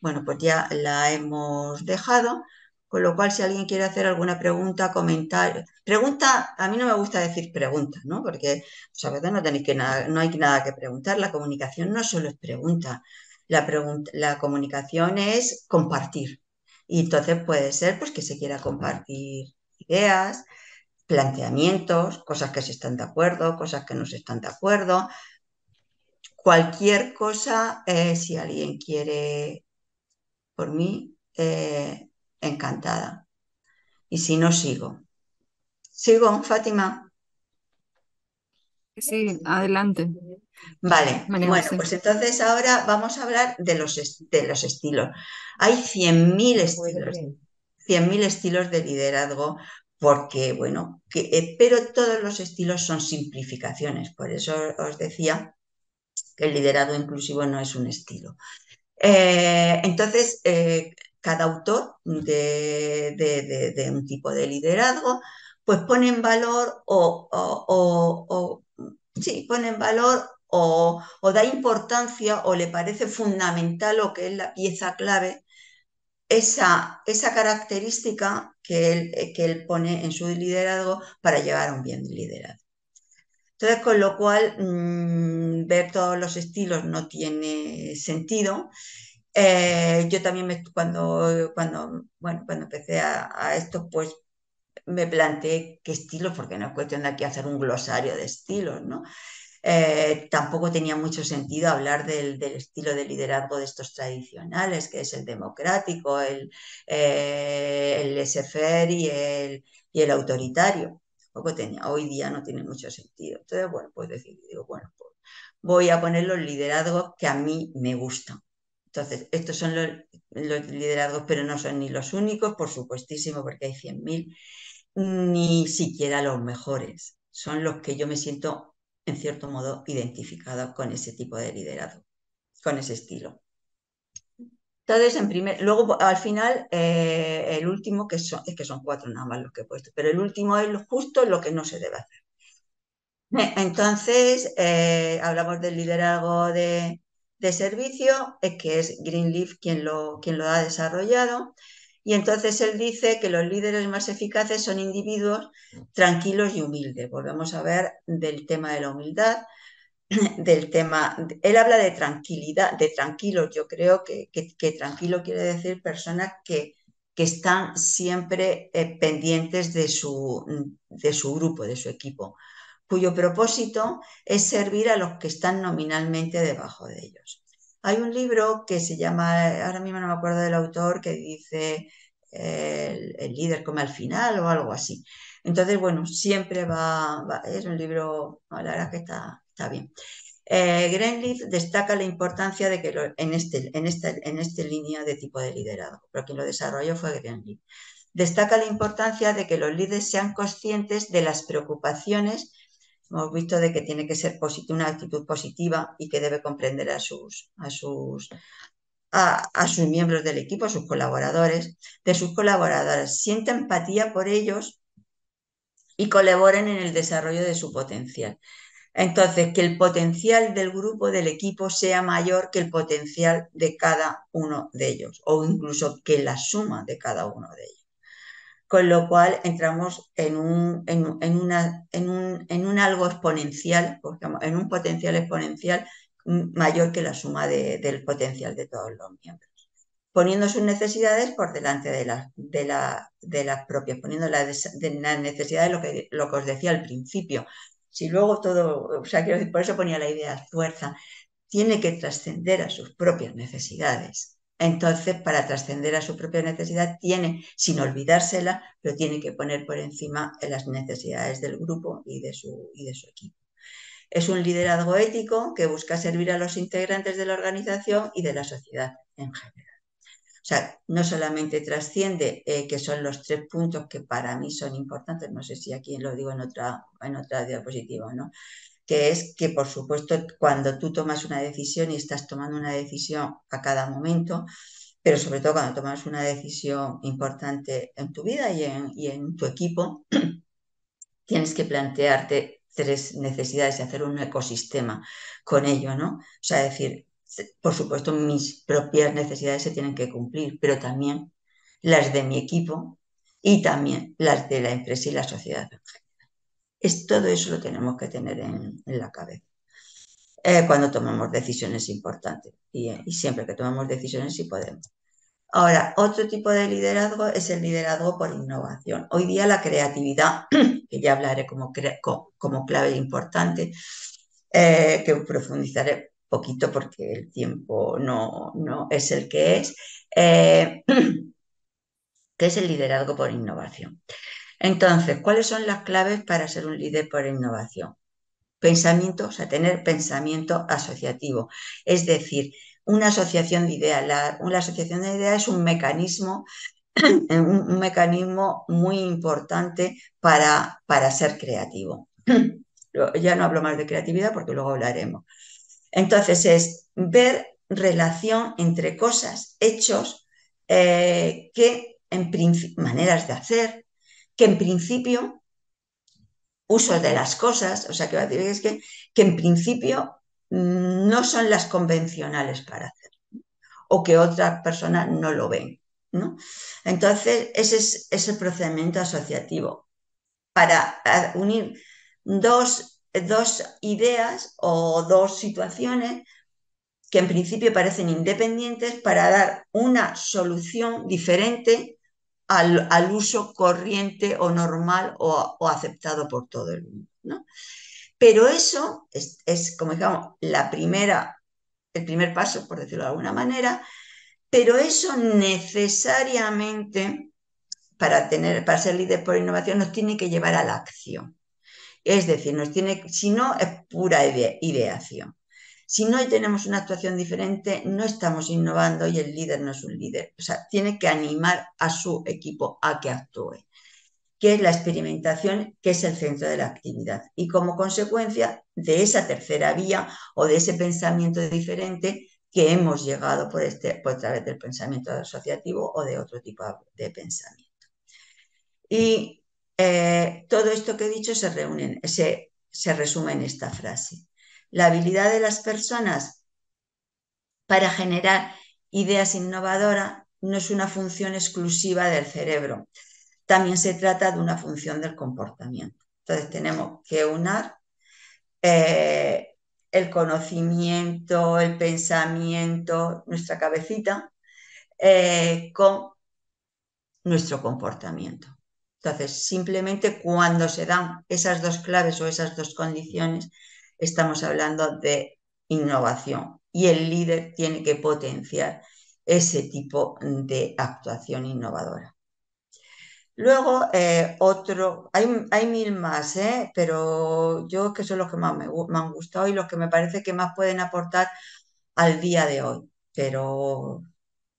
bueno, pues ya la hemos dejado, con lo cual si alguien quiere hacer alguna pregunta, comentar, pregunta, a mí no me gusta decir pregunta, ¿no? Porque pues, a veces no tenéis que nada, no hay nada que preguntar, la comunicación no solo es pregunta, la comunicación es compartir. Y entonces puede ser pues que se quiera compartir ideas, planteamientos, cosas que se están de acuerdo, cosas que no se están de acuerdo. Cualquier cosa, si alguien quiere por mí, encantada. Y si no, sigo. ¿Sigo, Fátima? Sí, adelante, Vale, María bueno, José. pues entonces ahora vamos a hablar de los estilos. Hay 100.000 estilos, 100.000 estilos de liderazgo, porque, bueno, pero todos los estilos son simplificaciones. Por eso os decía que el liderazgo inclusivo no es un estilo. Entonces, cada autor de un tipo de liderazgo, pues pone en valor sí, pone en valor o da importancia o le parece fundamental o que es la pieza clave, esa característica que él pone en su liderazgo para llevar a un bien liderado. Entonces, con lo cual, ver todos los estilos no tiene sentido. Yo también cuando empecé a esto, pues me planteé qué estilos, porque no es cuestión de aquí hacer un glosario de estilos, ¿no? Tampoco tenía mucho sentido hablar del estilo de liderazgo de estos tradicionales, que es el democrático, el laissez-faire y el autoritario. Tampoco tenía, hoy día no tiene mucho sentido. Entonces, bueno, pues decidí, digo, bueno, pues voy a poner los liderazgos que a mí me gustan. Entonces, estos son los liderazgos, pero no son ni los únicos, por supuestísimo, porque hay 100.000 ni siquiera los mejores. Son los que yo me siento, en cierto modo, identificada con ese tipo de liderazgo, con ese estilo. Entonces, luego al final, el último, es que son cuatro nada más los que he puesto, pero el último es justo lo que no se debe hacer. Entonces, hablamos del liderazgo de servicio, que es Greenleaf quien lo ha desarrollado. Y entonces él dice que los líderes más eficaces son individuos tranquilos y humildes. Volvemos a ver del tema de la humildad, del tema, él habla de tranquilidad, de tranquilos. Yo creo que tranquilo quiere decir personas que están siempre pendientes de su grupo, de su equipo, cuyo propósito es servir a los que están nominalmente debajo de ellos. Hay un libro que se llama, ahora mismo no me acuerdo del autor, que dice el líder come al final o algo así. Entonces, bueno, siempre es un libro, no, la verdad que está bien. Greenleaf destaca la importancia de que en esta línea de tipo de liderazgo, pero quien lo desarrolló fue Greenleaf. Destaca la importancia de que los líderes sean conscientes de las preocupaciones. Hemos visto de que tiene que ser una actitud positiva y que debe comprender a sus miembros del equipo, a sus colaboradores, de sus colaboradores. Sienta empatía por ellos y colaboren en el desarrollo de su potencial. Entonces, que el potencial del grupo, del equipo, sea mayor que el potencial de cada uno de ellos, o incluso que la suma de cada uno de ellos. con lo cual entramos en un algo exponencial, en un potencial exponencial mayor que la suma del potencial de todos los miembros, poniendo sus necesidades por delante de las propias, poniendo las necesidades, lo que os decía al principio. Si luego todo, o sea, quiero decir, por eso ponía la idea fuerza, tiene que trascender a sus propias necesidades. Entonces, para trascender a su propia necesidad, tiene, sin olvidársela, pero tiene que poner por encima las necesidades del grupo y de su equipo. Es un liderazgo ético que busca servir a los integrantes de la organización y de la sociedad en general. O sea, no solamente trasciende, que son los 3 puntos que para mí son importantes, no sé si aquí lo digo en otra diapositiva, ¿no? Que es que, por supuesto, cuando tú tomas una decisión y estás tomando una decisión a cada momento, pero sobre todo cuando tomas una decisión importante en tu vida y en tu equipo, tienes que plantearte 3 necesidades y hacer un ecosistema con ello, ¿no? O sea, decir, por supuesto, mis propias necesidades se tienen que cumplir, pero también las de mi equipo y también las de la empresa y la sociedad. Todo eso lo tenemos que tener en la cabeza cuando tomamos decisiones importantes y siempre que tomamos decisiones sí podemos. Ahora, otro tipo de liderazgo es el liderazgo por innovación. Hoy día la creatividad, que ya hablaré como clave importante, que profundizaré poquito porque el tiempo no es el que es, que es el liderazgo por innovación. Entonces, ¿cuáles son las claves para ser un líder por innovación? Pensamiento, o sea, tener pensamiento asociativo, es decir, una asociación de ideas. Una asociación de ideas es un mecanismo muy importante para ser creativo. Ya no hablo más de creatividad porque luego hablaremos. Entonces es ver relación entre cosas, hechos, maneras de hacer, que en principio, usos de las cosas, o sea, que en principio no son las convencionales para hacer o que otras personas no lo ven, ¿no? Entonces, ese es el procedimiento asociativo para unir dos ideas o dos situaciones que en principio parecen independientes para dar una solución diferente al uso corriente o normal o aceptado por todo el mundo, ¿no? Pero eso es como digamos, el primer paso, por decirlo de alguna manera, pero eso necesariamente para ser líder por innovación nos tiene que llevar a la acción. Es decir, si no es pura ideación. Si no tenemos una actuación diferente, no estamos innovando y el líder no es un líder. O sea, tiene que animar a su equipo a que actúe, que es la experimentación, que es el centro de la actividad. Y como consecuencia de esa tercera vía o de ese pensamiento diferente que hemos llegado por través del pensamiento asociativo o de otro tipo de pensamiento. Y todo esto que he dicho se resume en esta frase. La habilidad de las personas para generar ideas innovadoras no es una función exclusiva del cerebro, también se trata de una función del comportamiento. Entonces tenemos que unir eh, el conocimiento, el pensamiento, nuestra cabecita, con nuestro comportamiento. Entonces, simplemente cuando se dan esas dos claves o esas dos condiciones, estamos hablando de innovación y el líder tiene que potenciar ese tipo de actuación innovadora. Luego, hay mil más, pero yo que son los que más me han gustado y los que me parece que más pueden aportar al día de hoy, pero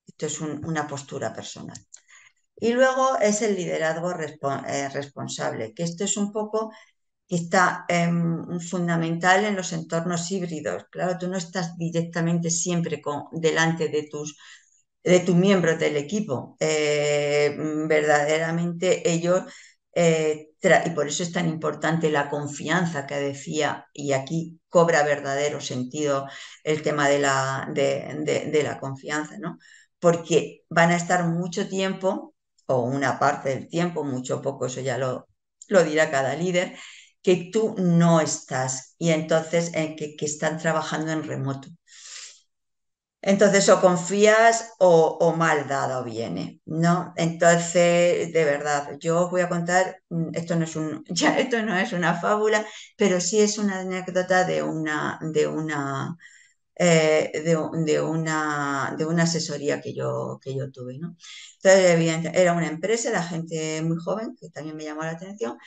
esto es una postura personal. Y luego es el liderazgo responsable, que esto es un poco que está fundamental en los entornos híbridos. Claro, tú no estás directamente siempre delante de tus miembros del equipo. Verdaderamente ellos, y por eso es tan importante la confianza que decía, y aquí cobra verdadero sentido el tema de la confianza, ¿no? Porque van a estar mucho tiempo o una parte del tiempo, mucho o poco, eso ya lo dirá cada líder, que tú no estás y entonces que están trabajando en remoto. Entonces o confías o mal dado viene, ¿no? Entonces, de verdad, yo os voy a contar, esto no es ya esto no es una fábula, pero sí es una anécdota de una asesoría que yo tuve, ¿no? Entonces, evidentemente, era una empresa, la gente muy joven, que también me llamó la atención,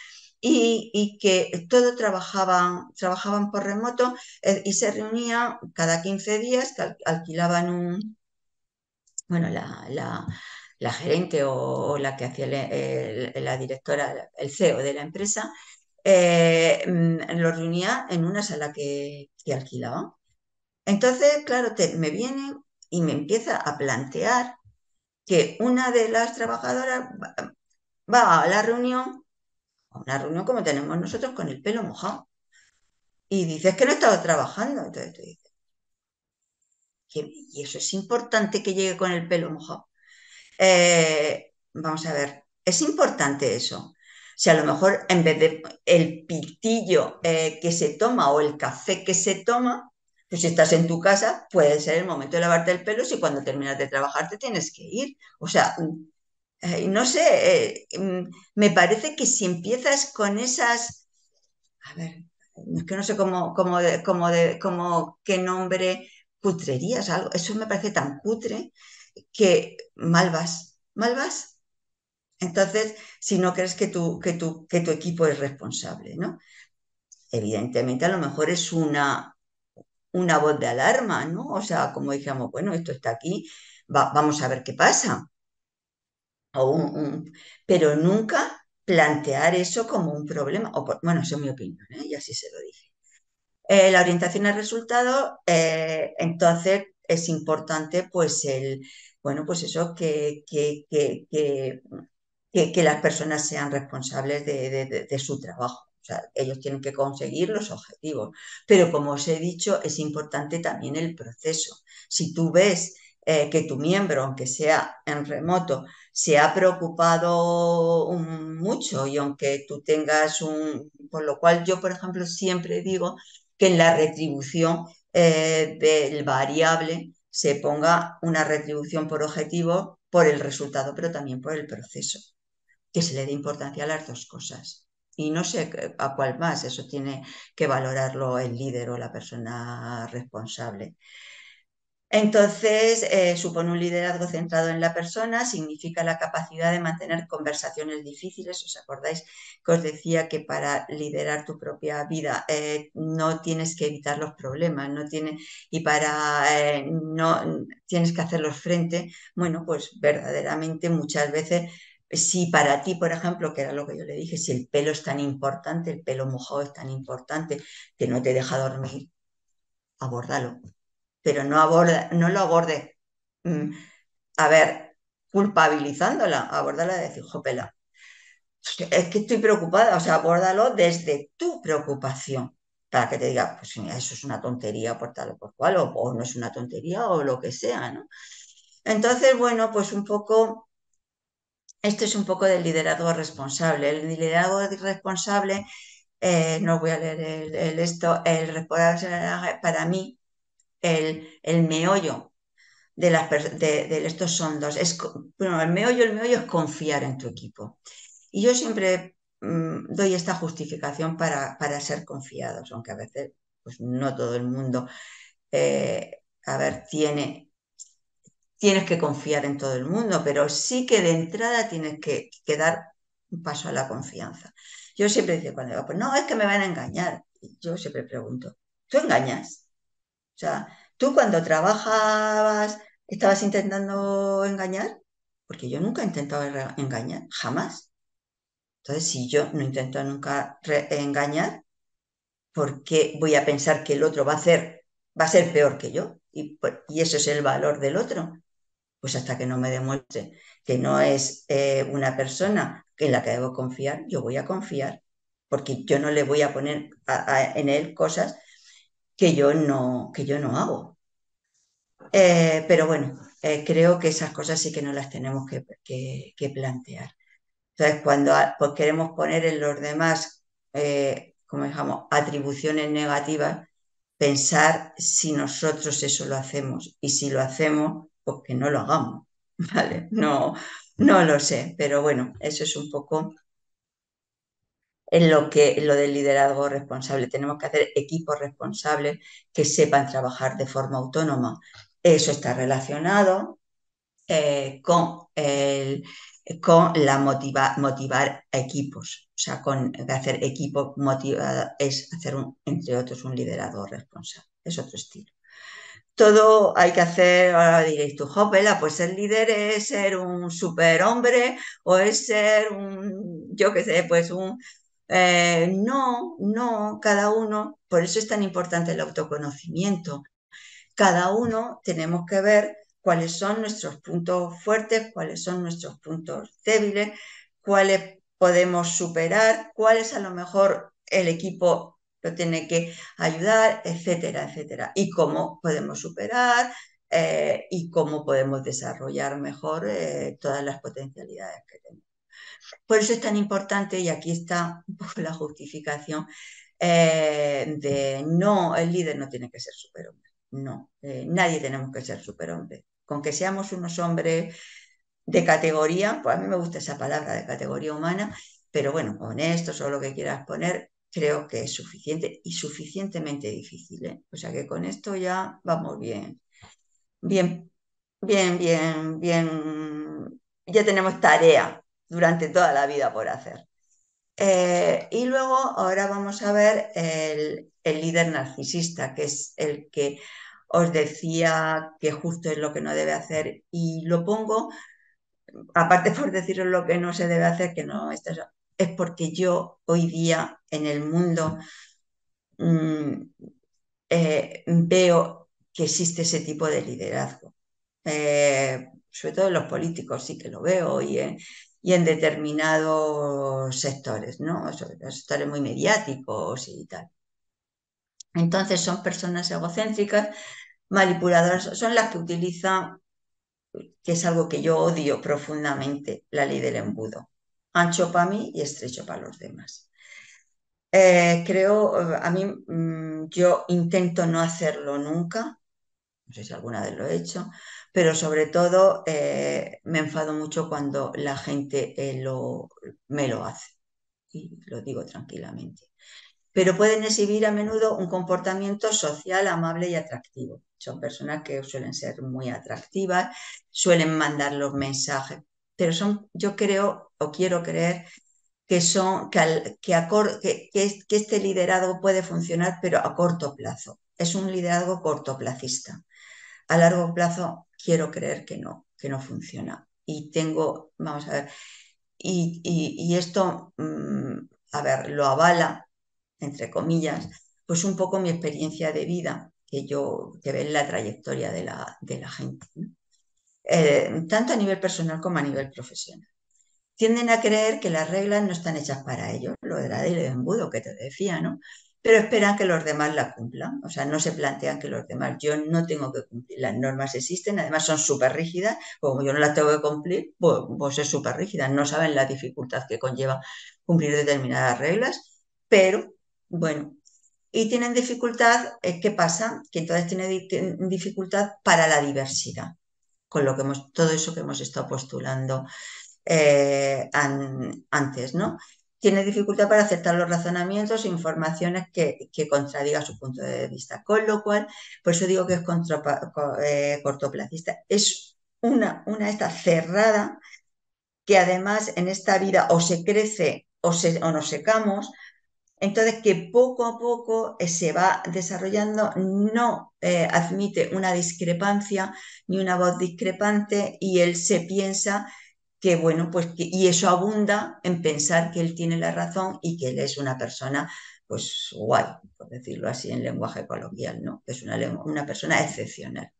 y que todos trabajaban por remoto y se reunían cada 15 días, que alquilaban bueno, la gerente o la que hacía la directora, el CEO de la empresa, lo reunía en una sala que alquilaban. Entonces, claro, me viene y me empieza a plantear que una de las trabajadoras va a la reunión, a una reunión como tenemos nosotros con el pelo mojado, y dice, es que no he estado trabajando. Entonces tú dices, ¿y eso es importante que llegue con el pelo mojado? Vamos a ver, es importante eso. Si a lo mejor en vez de el pitillo que se toma o el café que se toma, pues si estás en tu casa, puede ser el momento de lavarte el pelo si cuando terminas de trabajar te tienes que ir. O sea, no sé, me parece que si empiezas con esas, a ver, es que no sé qué nombre, cutrerías, algo, eso me parece tan cutre que mal vas. Entonces, si no crees que tu equipo es responsable, ¿no? Evidentemente, a lo mejor es una voz de alarma, ¿no? O sea, como dijamos, bueno, esto está aquí, vamos a ver qué pasa. O pero nunca plantear eso como un problema. Bueno, esa es mi opinión, ¿eh? Y así se lo dije. La orientación al resultado, entonces es importante, pues, bueno, pues eso, que las personas sean responsables de su trabajo. O sea, ellos tienen que conseguir los objetivos. Pero como os he dicho, es importante también el proceso. Si tú ves que tu miembro, aunque sea en remoto, se ha preocupado mucho y aunque tú tengas por lo cual yo, por ejemplo, siempre digo que en la retribución del variable se ponga una retribución por objetivo, por el resultado, pero también por el proceso, que se le dé importancia a las dos cosas. Y no sé a cuál más, eso tiene que valorarlo el líder o la persona responsable. Entonces, supone un liderazgo centrado en la persona, significa la capacidad de mantener conversaciones difíciles. ¿Os acordáis que os decía que para liderar tu propia vida no tienes que evitar los problemas, y para no tienes que hacerlos frente? Bueno, pues verdaderamente muchas veces, si para ti, por ejemplo, que era lo que yo le dije, si el pelo es tan importante, el pelo mojado es tan importante que no te deja dormir, abórdalo, pero no lo abordes, mm, a ver, culpabilizándola, abordarla de decir, jopela, es que estoy preocupada, o sea, abórdalo desde tu preocupación, para que te diga, pues mira, eso es una tontería por tal o por cual, o no es una tontería, o lo que sea, ¿no? Entonces, bueno, pues esto es un poco del liderazgo responsable. El liderazgo responsable, no voy a leer el responsable para mí, el meollo de estos son dos. Bueno, el meollo es confiar en tu equipo. Y yo siempre doy esta justificación para ser confiados, aunque a veces pues, no todo el mundo, a ver, tienes que confiar en todo el mundo, pero sí que de entrada tienes que dar un paso a la confianza. Yo siempre digo, cuando digo, pues no, es que me van a engañar. Y yo siempre pregunto, ¿tú engañas? O sea, ¿tú cuando trabajabas estabas intentando engañar? Porque yo nunca he intentado engañar, jamás. Entonces, si yo no intento nunca engañar, ¿por qué voy a pensar que el otro va a ser peor que yo? Y eso es el valor del otro. Pues hasta que no me demuestre que no es una persona en la que debo confiar, yo voy a confiar, porque yo no le voy a poner en él cosas que yo no hago. Pero bueno. creo que esas cosas sí que no las tenemos que plantear. Entonces, cuando pues queremos poner en los demás, como digamos, atribuciones negativas, pensar si nosotros eso lo hacemos y si lo hacemos, pues que no lo hagamos, ¿vale? No, no lo sé, pero bueno, eso es un poco en lo del liderazgo responsable. Tenemos que hacer equipos responsables que sepan trabajar de forma autónoma. Eso está relacionado con, con la motivar a equipos. O sea, con hacer equipo motivado es hacer, entre otros, un liderazgo responsable. Es otro estilo. Todo hay que hacer, ahora diréis tú, Jopela, pues ser líder es ser un superhombre o es ser un, yo qué sé, pues un... no, no, cada uno, por eso es tan importante el autoconocimiento. Cada uno tenemos que ver cuáles son nuestros puntos fuertes, cuáles son nuestros puntos débiles, cuáles podemos superar, cuáles a lo mejor el equipo lo tiene que ayudar, etcétera, etcétera. Y cómo podemos superar y cómo podemos desarrollar mejor todas las potencialidades que tenemos. Por eso es tan importante, y aquí está un poco la justificación, de no, el líder no tiene que ser superhombre. No, nadie tenemos que ser superhombre. Con que seamos unos hombres de categoría, pues a mí me gusta esa palabra de categoría humana, pero bueno, honestos o lo que quieras poner, creo que es suficiente y suficientemente difícil, ¿eh? O sea que con esto ya vamos bien, bien, bien, bien, bien. Ya tenemos tarea durante toda la vida por hacer. Y luego ahora vamos a ver el líder narcisista, que es el que os decía que justo es lo que no debe hacer y lo pongo, aparte por deciros lo que no se debe hacer, que no, es porque yo hoy día en el mundo mm, veo que existe ese tipo de liderazgo. Sobre todo en los políticos sí que lo veo y en determinados sectores, ¿no? Sobre todo sectores muy mediáticos y tal. Entonces son personas egocéntricas, manipuladoras, son las que utilizan, que es algo que yo odio profundamente, la ley del embudo. Ancho para mí y estrecho para los demás. Creo, a mí, yo intento no hacerlo nunca, no sé si alguna vez lo he hecho, pero sobre todo me enfado mucho cuando la gente me lo hace, y lo digo tranquilamente. Pero pueden exhibir a menudo un comportamiento social amable y atractivo. Son personas que suelen ser muy atractivas, suelen mandar los mensajes, pero son, yo creo o quiero creer que son que este liderazgo puede funcionar, pero a corto plazo. Es un liderazgo cortoplacista. A largo plazo quiero creer que no funciona. Y tengo, vamos a ver, y esto, a ver, lo avala, entre comillas, pues un poco mi experiencia de vida que ve en la trayectoria de la gente, ¿no? Tanto a nivel personal como a nivel profesional. Tienden a creer que las reglas no están hechas para ellos, lo de la ley de embudo que te decía, ¿no? Pero esperan que los demás la cumplan, o sea, no se plantean que los demás, yo no tengo que cumplir, las normas existen, además son súper rígidas, como yo no las tengo que cumplir, pues es súper rígida, no saben la dificultad que conlleva cumplir determinadas reglas, pero bueno, y tienen dificultad, ¿qué pasa? Que entonces tienen dificultad para la diversidad, con lo que todo eso que hemos estado postulando antes, ¿no? Tiene dificultad para aceptar los razonamientos e informaciones que contradiga su punto de vista. Con lo cual, por eso digo que es cortoplacista. Es una esta cerrada que además en esta vida o se crece o nos secamos, entonces que poco a poco se va desarrollando, no admite una discrepancia ni una voz discrepante y él se piensa que bueno, pues y eso abunda en pensar que él tiene la razón y que él es una persona pues guay, por decirlo así en lenguaje coloquial, ¿no? Que es una persona excepcional.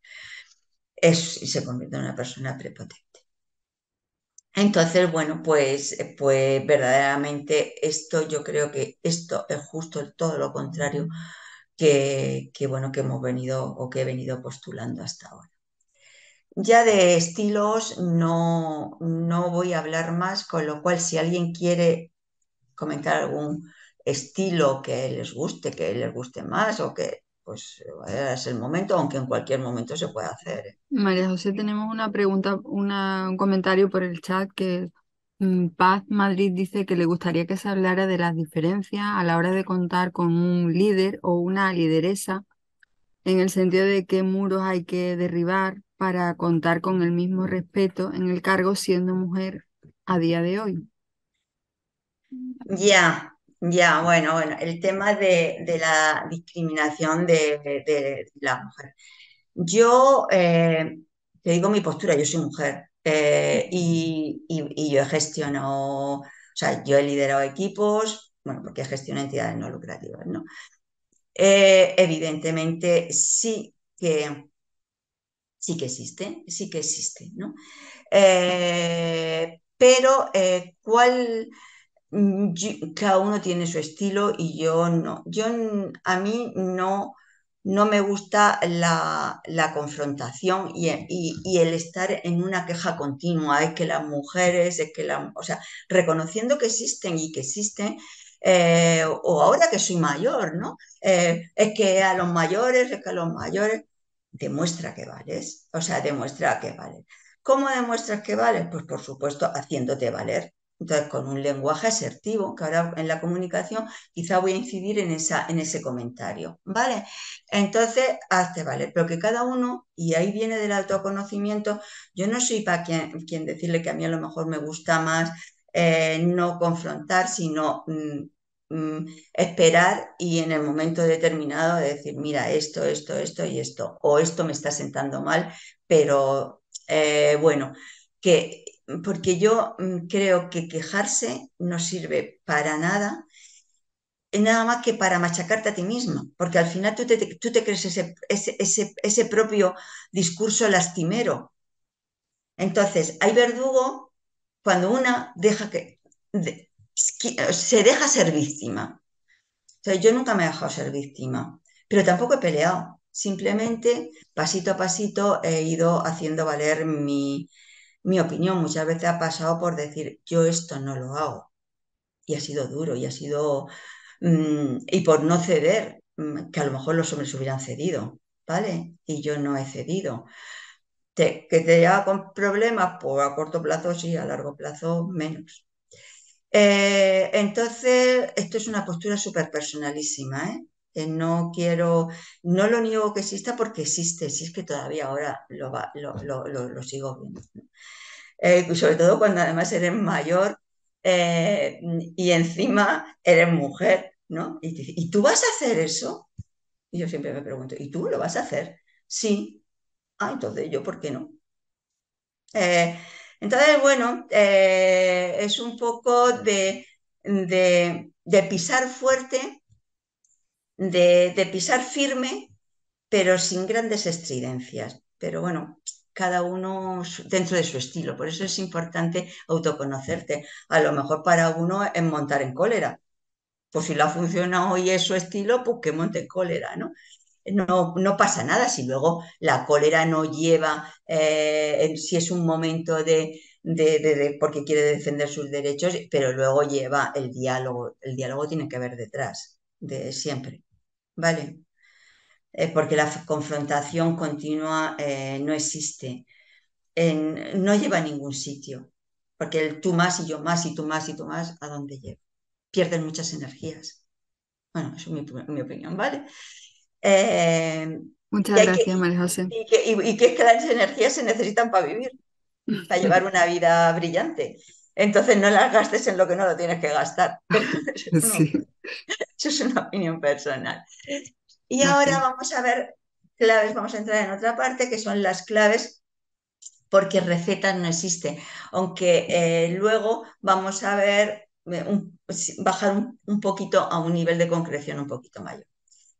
Y se convierte en una persona prepotente. Entonces, bueno, pues verdaderamente esto, yo creo que esto es justo todo lo contrario bueno, que hemos venido o que he venido postulando hasta ahora. Ya de estilos no voy a hablar más, con lo cual si alguien quiere comentar algún estilo que les guste más o que, pues es el momento, aunque en cualquier momento se puede hacer. ¿Eh? María José, tenemos una pregunta, un comentario por el chat que Paz Madrid dice que le gustaría que se hablara de las diferencias a la hora de contar con un líder o una lideresa, en el sentido de qué muros hay que derribar para contar con el mismo respeto en el cargo siendo mujer a día de hoy. Ya, ya, bueno, el tema de la discriminación de la mujer. Yo te digo mi postura, yo soy mujer y yo he gestionado, o sea, yo he liderado equipos, bueno, porque gestiono entidades no lucrativas, ¿no? Evidentemente sí que existe, ¿no? Pero cada uno tiene su estilo y yo no. A mí no me gusta la confrontación y el estar en una queja continua. Es que las mujeres, o sea, reconociendo que existen y que existen, o ahora que soy mayor, ¿no? Es que a los mayores, demuestra que vales, o sea, demuestra que vales. ¿Cómo demuestras que vales? Pues por supuesto haciéndote valer. Entonces, con un lenguaje asertivo, que ahora en la comunicación quizá voy a incidir en ese comentario, ¿vale? Entonces, hazte valer, pero que cada uno, y ahí viene del autoconocimiento, yo no soy para quien decirle que a mí a lo mejor me gusta más no confrontar, sino esperar y en el momento determinado decir, mira, esto y esto, o esto me está sentando mal, pero bueno, que porque yo creo que quejarse no sirve para nada, nada más que para machacarte a ti mismo, porque al final tú te crees ese propio discurso lastimero. Entonces, hay verdugo cuando una se deja ser víctima. O sea, yo nunca me he dejado ser víctima, pero tampoco he peleado. Simplemente, pasito a pasito, he ido haciendo valer mi opinión. Muchas veces ha pasado por decir, yo esto no lo hago. Y ha sido duro, y ha sido... y por no ceder, que a lo mejor los hombres hubieran cedido, ¿vale? Y yo no he cedido. Que te lleva con problemas, pues a corto plazo sí, a largo plazo menos. Entonces, esto es una postura súper personalísima, ¿eh? No quiero, no lo niego que exista porque existe, si es que todavía ahora lo sigo viendo. Sobre todo cuando además eres mayor y encima eres mujer, ¿no? Y, te dice, ¿y tú vas a hacer eso? Y yo siempre me pregunto, ¿y tú lo vas a hacer? Sí. Ah, entonces yo, ¿por qué no? Eh, entonces, bueno, es un poco de pisar fuerte, de pisar firme, pero sin grandes estridencias. Pero bueno, cada uno dentro de su estilo. Por eso es importante autoconocerte. A lo mejor para uno es montar en cólera. Pues si le ha funcionado y es su estilo, pues que monte en cólera, ¿no? No pasa nada si luego la cólera no lleva, si es un momento porque quiere defender sus derechos, pero luego lleva el diálogo. El diálogo tiene que haber detrás, de siempre, ¿vale? Porque la confrontación continua no existe, no lleva a ningún sitio, porque el tú más y yo más y tú más y tú más, ¿a dónde lleva? Pierden muchas energías. Bueno, eso es mi opinión, ¿vale? Eh, y, Muchas hay que, gracias, María José. y que es que las energías se necesitan para vivir, para llevar una vida brillante. Entonces no las gastes en lo que no lo tienes que gastar. Pero Sí, eso es una opinión personal. Y ahora gracias. vamos a ver claves, vamos a entrar en otra parte que son las claves porque recetas no existe, aunque luego vamos a ver, bajar un poquito a un nivel de concreción un poquito mayor,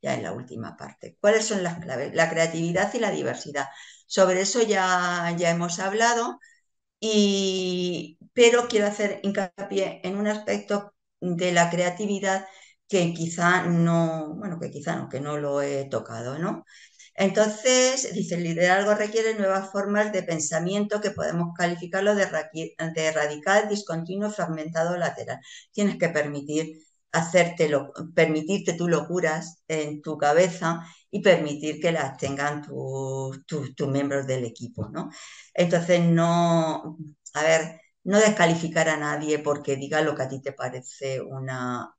ya en la última parte. ¿Cuáles son las claves? La creatividad y la diversidad. Sobre eso ya hemos hablado, pero quiero hacer hincapié en un aspecto de la creatividad que quizá no, bueno, que quizá no, que no lo he tocado, ¿no? Entonces, dice, el liderazgo requiere nuevas formas de pensamiento que podemos calificarlo de radical, discontinuo, fragmentado, lateral. Tienes que permitirte tus locuras en tu cabeza y permitir que las tengan tus miembros del equipo, ¿no? Entonces, no, a ver, no descalificar a nadie porque diga lo que a ti te parece una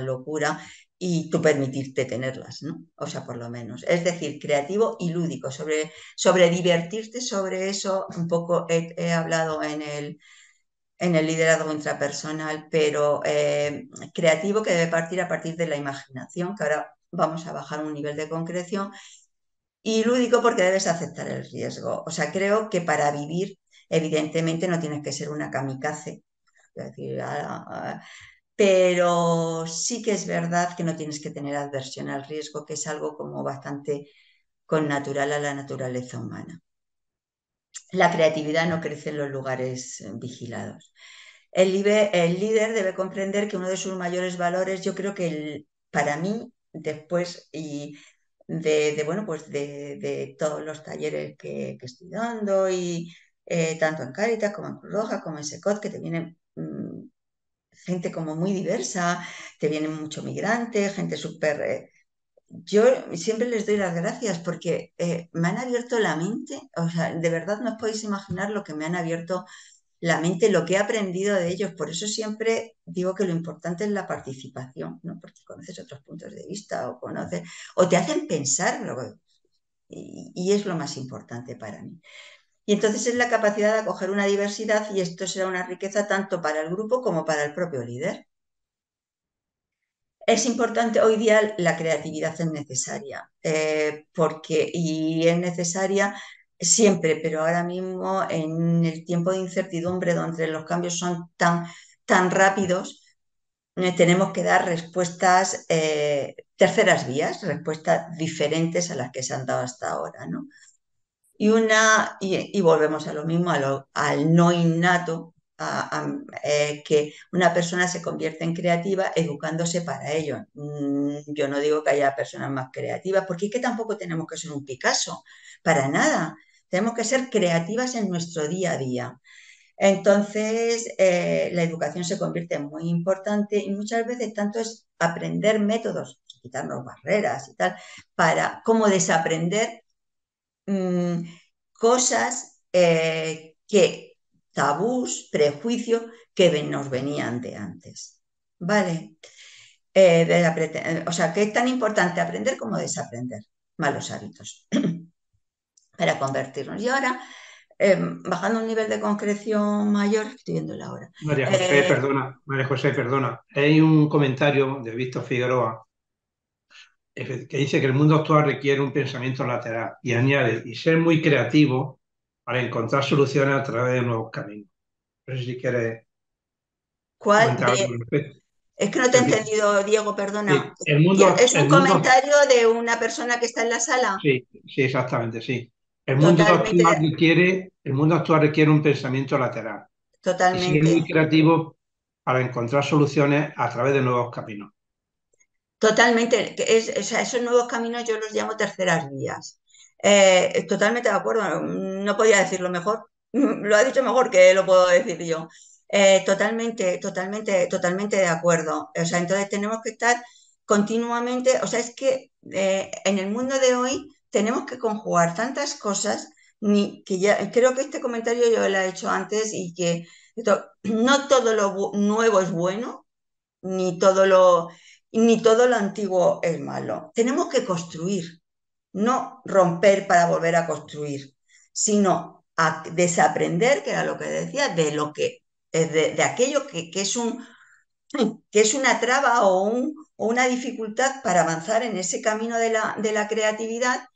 locura y tú permitirte tenerlas, ¿no? O sea, por lo menos. Es decir, creativo y lúdico. Sobre divertirte, sobre eso, un poco he hablado en el liderazgo intrapersonal, pero creativo que debe partir a partir de la imaginación, que ahora vamos a bajar un nivel de concreción, y lúdico porque debes aceptar el riesgo. O sea, creo que para vivir, evidentemente, no tienes que ser una kamikaze. Es decir, pero sí que es verdad que no tienes que tener adversión al riesgo, que es algo como bastante connatural a la naturaleza humana. La creatividad no crece en los lugares vigilados. El líder debe comprender que uno de sus mayores valores, yo creo que para mí, después y bueno, pues de todos los talleres que estoy dando y tanto en Cáritas como en Cruz Roja como en SECOT, que te vienen gente como muy diversa, te vienen mucho migrantes, gente súper... yo siempre les doy las gracias porque me han abierto la mente, o sea, de verdad no os podéis imaginar lo que me han abierto la mente, lo que he aprendido de ellos. Por eso siempre digo que lo importante es la participación, ¿no? Porque conoces otros puntos de vista o conoces, o te hacen pensar, y es lo más importante para mí. Y entonces es la capacidad de acoger una diversidad y esto será una riqueza tanto para el grupo como para el propio líder. Es importante, hoy día la creatividad es necesaria, y es necesaria siempre, pero ahora mismo en el tiempo de incertidumbre, donde los cambios son tan rápidos, tenemos que dar respuestas, terceras vías, respuestas diferentes a las que se han dado hasta ahora, ¿no? Y volvemos a lo mismo, al no innato, que una persona se convierte en creativa educándose para ello. Yo no digo que haya personas más creativas, porque es que tampoco tenemos que ser un Picasso, para nada. Tenemos que ser creativas en nuestro día a día. Entonces, la educación se convierte en muy importante y muchas veces tanto es aprender métodos, quitarnos barreras y tal, para cómo desaprender mm, cosas tabús, prejuicios que nos venían de antes. ¿Vale? O sea, que es tan importante aprender como desaprender malos hábitos para convertirnos. Y ahora, bajando un nivel de concreción mayor, estoy viendo la hora. María José, perdona. Hay un comentario de Víctor Figueroa que dice que el mundo actual requiere un pensamiento lateral y añade, y ser muy creativo para encontrar soluciones a través de nuevos caminos. No sé si quieres ¿Cuál comentar algo de, al respecto. Es que no te he El, vi- entendido, Diego, perdona. sí, ¿Es un el mundo, comentario de una persona que está en la sala? sí, sí, exactamente, sí. Totalmente, El mundo actual requiere un pensamiento lateral y ser muy totalmente, creativo para encontrar soluciones a través de nuevos caminos. totalmente. O sea, esos nuevos caminos yo los llamo terceras vías. Totalmente de acuerdo, no podía decirlo mejor. Lo ha dicho mejor que lo puedo decir yo. Totalmente de acuerdo. O sea, entonces tenemos que estar continuamente, o sea, es que en el mundo de hoy tenemos que conjugar tantas cosas, que ya creo que este comentario yo lo he hecho antes y que no todo lo nuevo es bueno, ni todo lo antiguo es malo. Tenemos que construir, no romper para volver a construir, sino a desaprender, que era lo que decía, de aquello que es una traba o una dificultad para avanzar en ese camino de la creatividad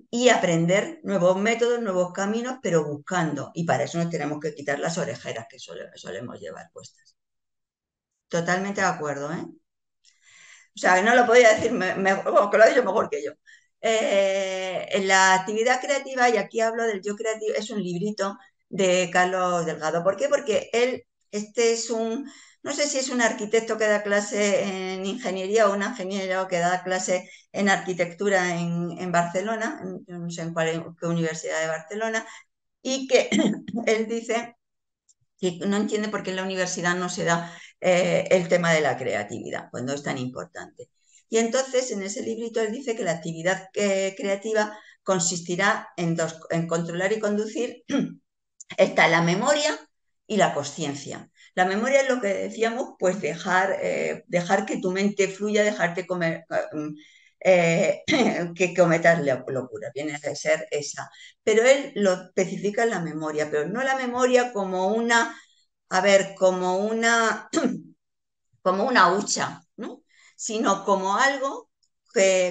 y aprender nuevos métodos, nuevos caminos, pero buscando. Y para eso nos tenemos que quitar las orejeras que solemos llevar puestas. Totalmente de acuerdo, ¿eh? O sea, que no lo podía decir mejor, bueno, que lo ha dicho mejor que yo. En la actividad creativa, y aquí hablo del yo creativo, es un librito de Carlos Delgado. ¿Por qué? Porque él, este es no sé si es un arquitecto que da clase en ingeniería o un ingeniero que da clase en arquitectura en Barcelona, yo no sé en qué universidad de Barcelona, y que él dice que no entiende por qué en la universidad no se da el tema de la creatividad, cuando es tan importante. Y entonces en ese librito él dice que la actividad creativa consistirá en controlar y conducir. Está la memoria y la conciencia. La memoria es lo que decíamos, pues dejar que tu mente fluya, dejarte que cometas locura, viene a ser esa. Pero él lo especifica en la memoria, pero no la memoria como una, a ver, como una hucha, ¿no? Sino como algo,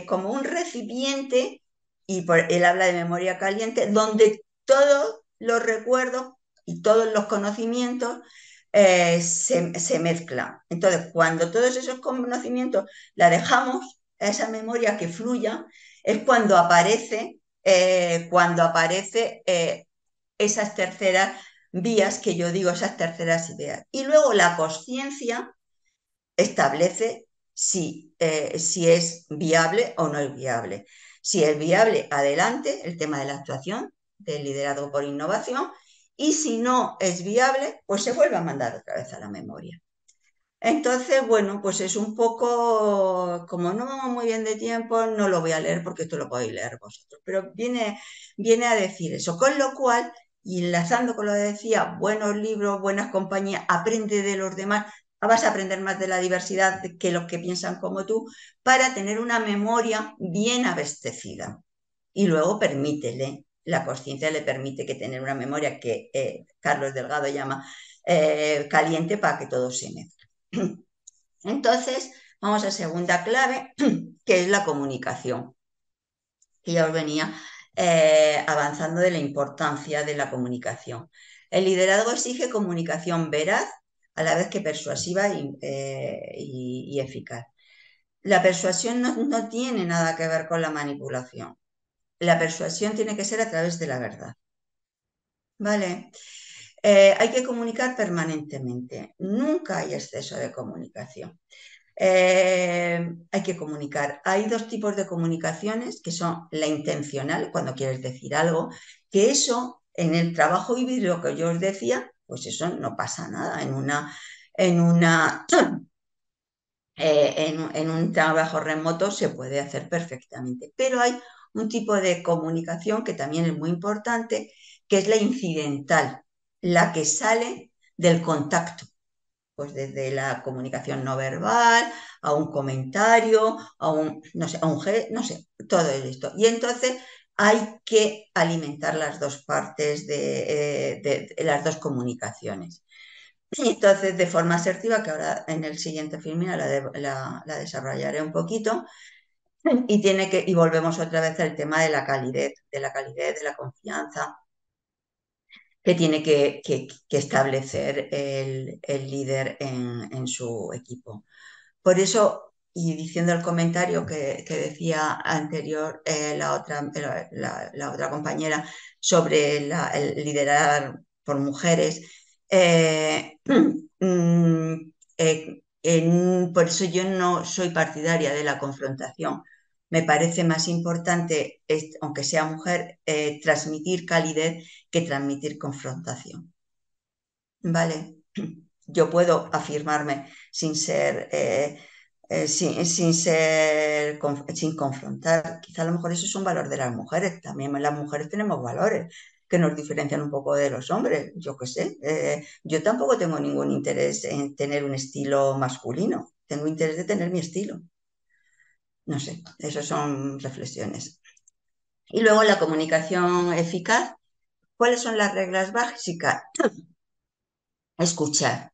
como un recipiente, y él habla de memoria caliente, donde todos los recuerdos y todos los conocimientos se mezclan. Entonces, cuando todos esos conocimientos la dejamos, a esa memoria que fluya, es cuando aparece esas terceras vías que yo digo, esas terceras ideas. Y luego la conciencia establece si es viable o no es viable. Si es viable, adelante, el tema de la actuación, del liderazgo por innovación, y si no es viable, pues se vuelve a mandar otra vez a la memoria. Entonces, bueno, pues es un poco, como no vamos muy bien de tiempo, no lo voy a leer porque esto lo podéis leer vosotros, pero viene a decir eso, con lo cual, y enlazando con lo que decía, buenos libros, buenas compañías, aprende de los demás, vas a aprender más de la diversidad que los que piensan como tú, para tener una memoria bien abastecida. Y luego permítele, la conciencia le permite que tener una memoria que Carlos Delgado llama caliente para que todo se mezcle. Entonces, vamos a segunda clave, que es la comunicación, que ya os venía avanzando de la importancia de la comunicación. El liderazgo exige comunicación veraz, a la vez que persuasiva y eficaz. La persuasión no tiene nada que ver con la manipulación. La persuasión tiene que ser a través de la verdad. ¿Vale? Hay que comunicar permanentemente. Nunca hay exceso de comunicación. Hay que comunicar. Hay dos tipos de comunicaciones que son la intencional, cuando quieres decir algo, que eso en el trabajo híbrido que yo os decía, pues eso no pasa nada. En una en un trabajo remoto se puede hacer perfectamente. Pero hay un tipo de comunicación que también es muy importante, que es la incidental, la que sale del contacto, pues desde la comunicación no verbal a un comentario, no sé, no sé, todo esto. Y entonces hay que alimentar las dos partes de las dos comunicaciones. Y entonces, de forma asertiva, que ahora en el siguiente film la desarrollaré un poquito, y volvemos otra vez al tema de la confianza que tiene que establecer el líder en su equipo. Por eso, y diciendo el comentario que decía anterior la otra compañera sobre el liderar por mujeres, mm, por eso yo no soy partidaria de la confrontación. Me parece más importante, aunque sea mujer, transmitir calidez que transmitir confrontación. ¿Vale? Yo puedo afirmarme sin ser, sin confrontar. Quizá a lo mejor eso es un valor de las mujeres. También las mujeres tenemos valores que nos diferencian un poco de los hombres. Yo qué sé. Yo tampoco tengo ningún interés en tener un estilo masculino. Tengo interés de tener mi estilo. No sé, esas son reflexiones. Y luego la comunicación eficaz. ¿Cuáles son las reglas básicas? Escuchar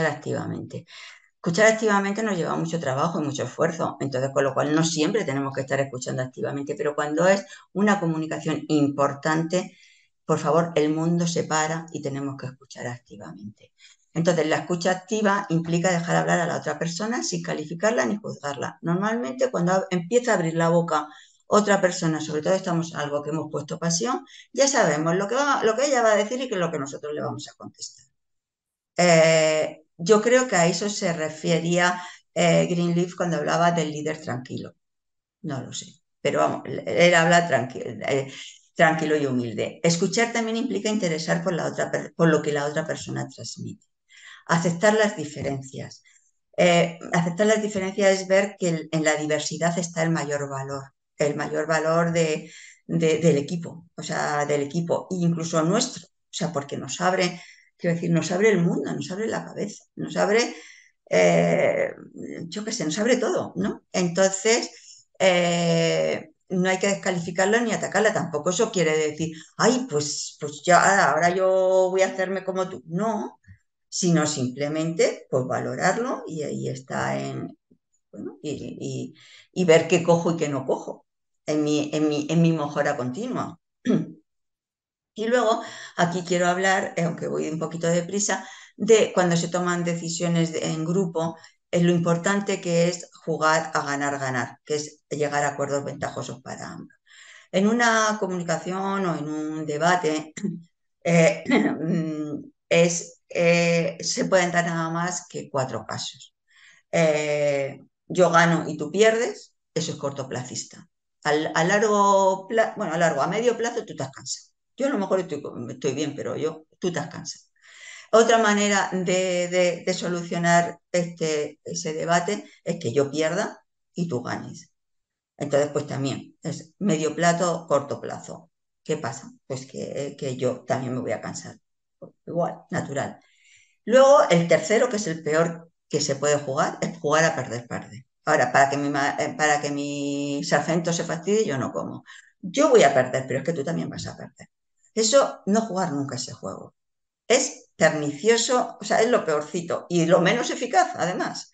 activamente. Escuchar activamente nos lleva mucho trabajo y mucho esfuerzo, entonces con lo cual no siempre tenemos que estar escuchando activamente, pero cuando es una comunicación importante, por favor, el mundo se para y tenemos que escuchar activamente. Entonces, la escucha activa implica dejar hablar a la otra persona sin calificarla ni juzgarla. Normalmente, cuando empieza a abrir la boca otra persona, sobre todo estamos en algo que hemos puesto pasión, ya sabemos lo que ella va a decir y qué es lo que nosotros le vamos a contestar. yo creo que a eso se refería Greenleaf cuando hablaba del líder tranquilo. No lo sé, pero vamos, él habla tranquilo y humilde. Escuchar también implica interesar por lo que la otra persona transmite. Aceptar las diferencias. Aceptar las diferencias es ver que en la diversidad está el mayor valor del equipo, o sea, del equipo, e incluso nuestro, o sea, porque quiero decir, nos abre el mundo, nos abre la cabeza, nos abre, eh, yo qué sé, nos abre todo, ¿no? Entonces, no hay que descalificarlo ni atacarla tampoco. Eso quiere decir, ay, pues ya, ahora yo voy a hacerme como tú. No, sino simplemente pues valorarlo y ahí está bueno, y ver qué cojo y qué no cojo en mi mejora continua. Y luego aquí quiero hablar, aunque voy un poquito deprisa, de cuando se toman decisiones en grupo, lo importante que es jugar a ganar, ganar, que es llegar a acuerdos ventajosos para ambos. En una comunicación o en un debate, eh, se pueden dar nada más que cuatro casos. Yo gano y tú pierdes, eso es cortoplacista. A medio plazo tú te has cansado. Yo a lo mejor estoy bien, pero tú te has cansado. Otra manera de solucionar ese debate es que yo pierda y tú ganes. Entonces, pues también es medio plazo, corto plazo. ¿Qué pasa? Pues que yo también me voy a cansar. Igual, natural. Luego, el tercero, que es el peor que se puede jugar, es jugar a perder, perder. Ahora, para que mi sargento se fastidie, yo no como. Yo voy a perder, pero es que tú también vas a perder. Eso, no jugar nunca ese juego. Es pernicioso, o sea, es lo peorcito y lo menos eficaz, además.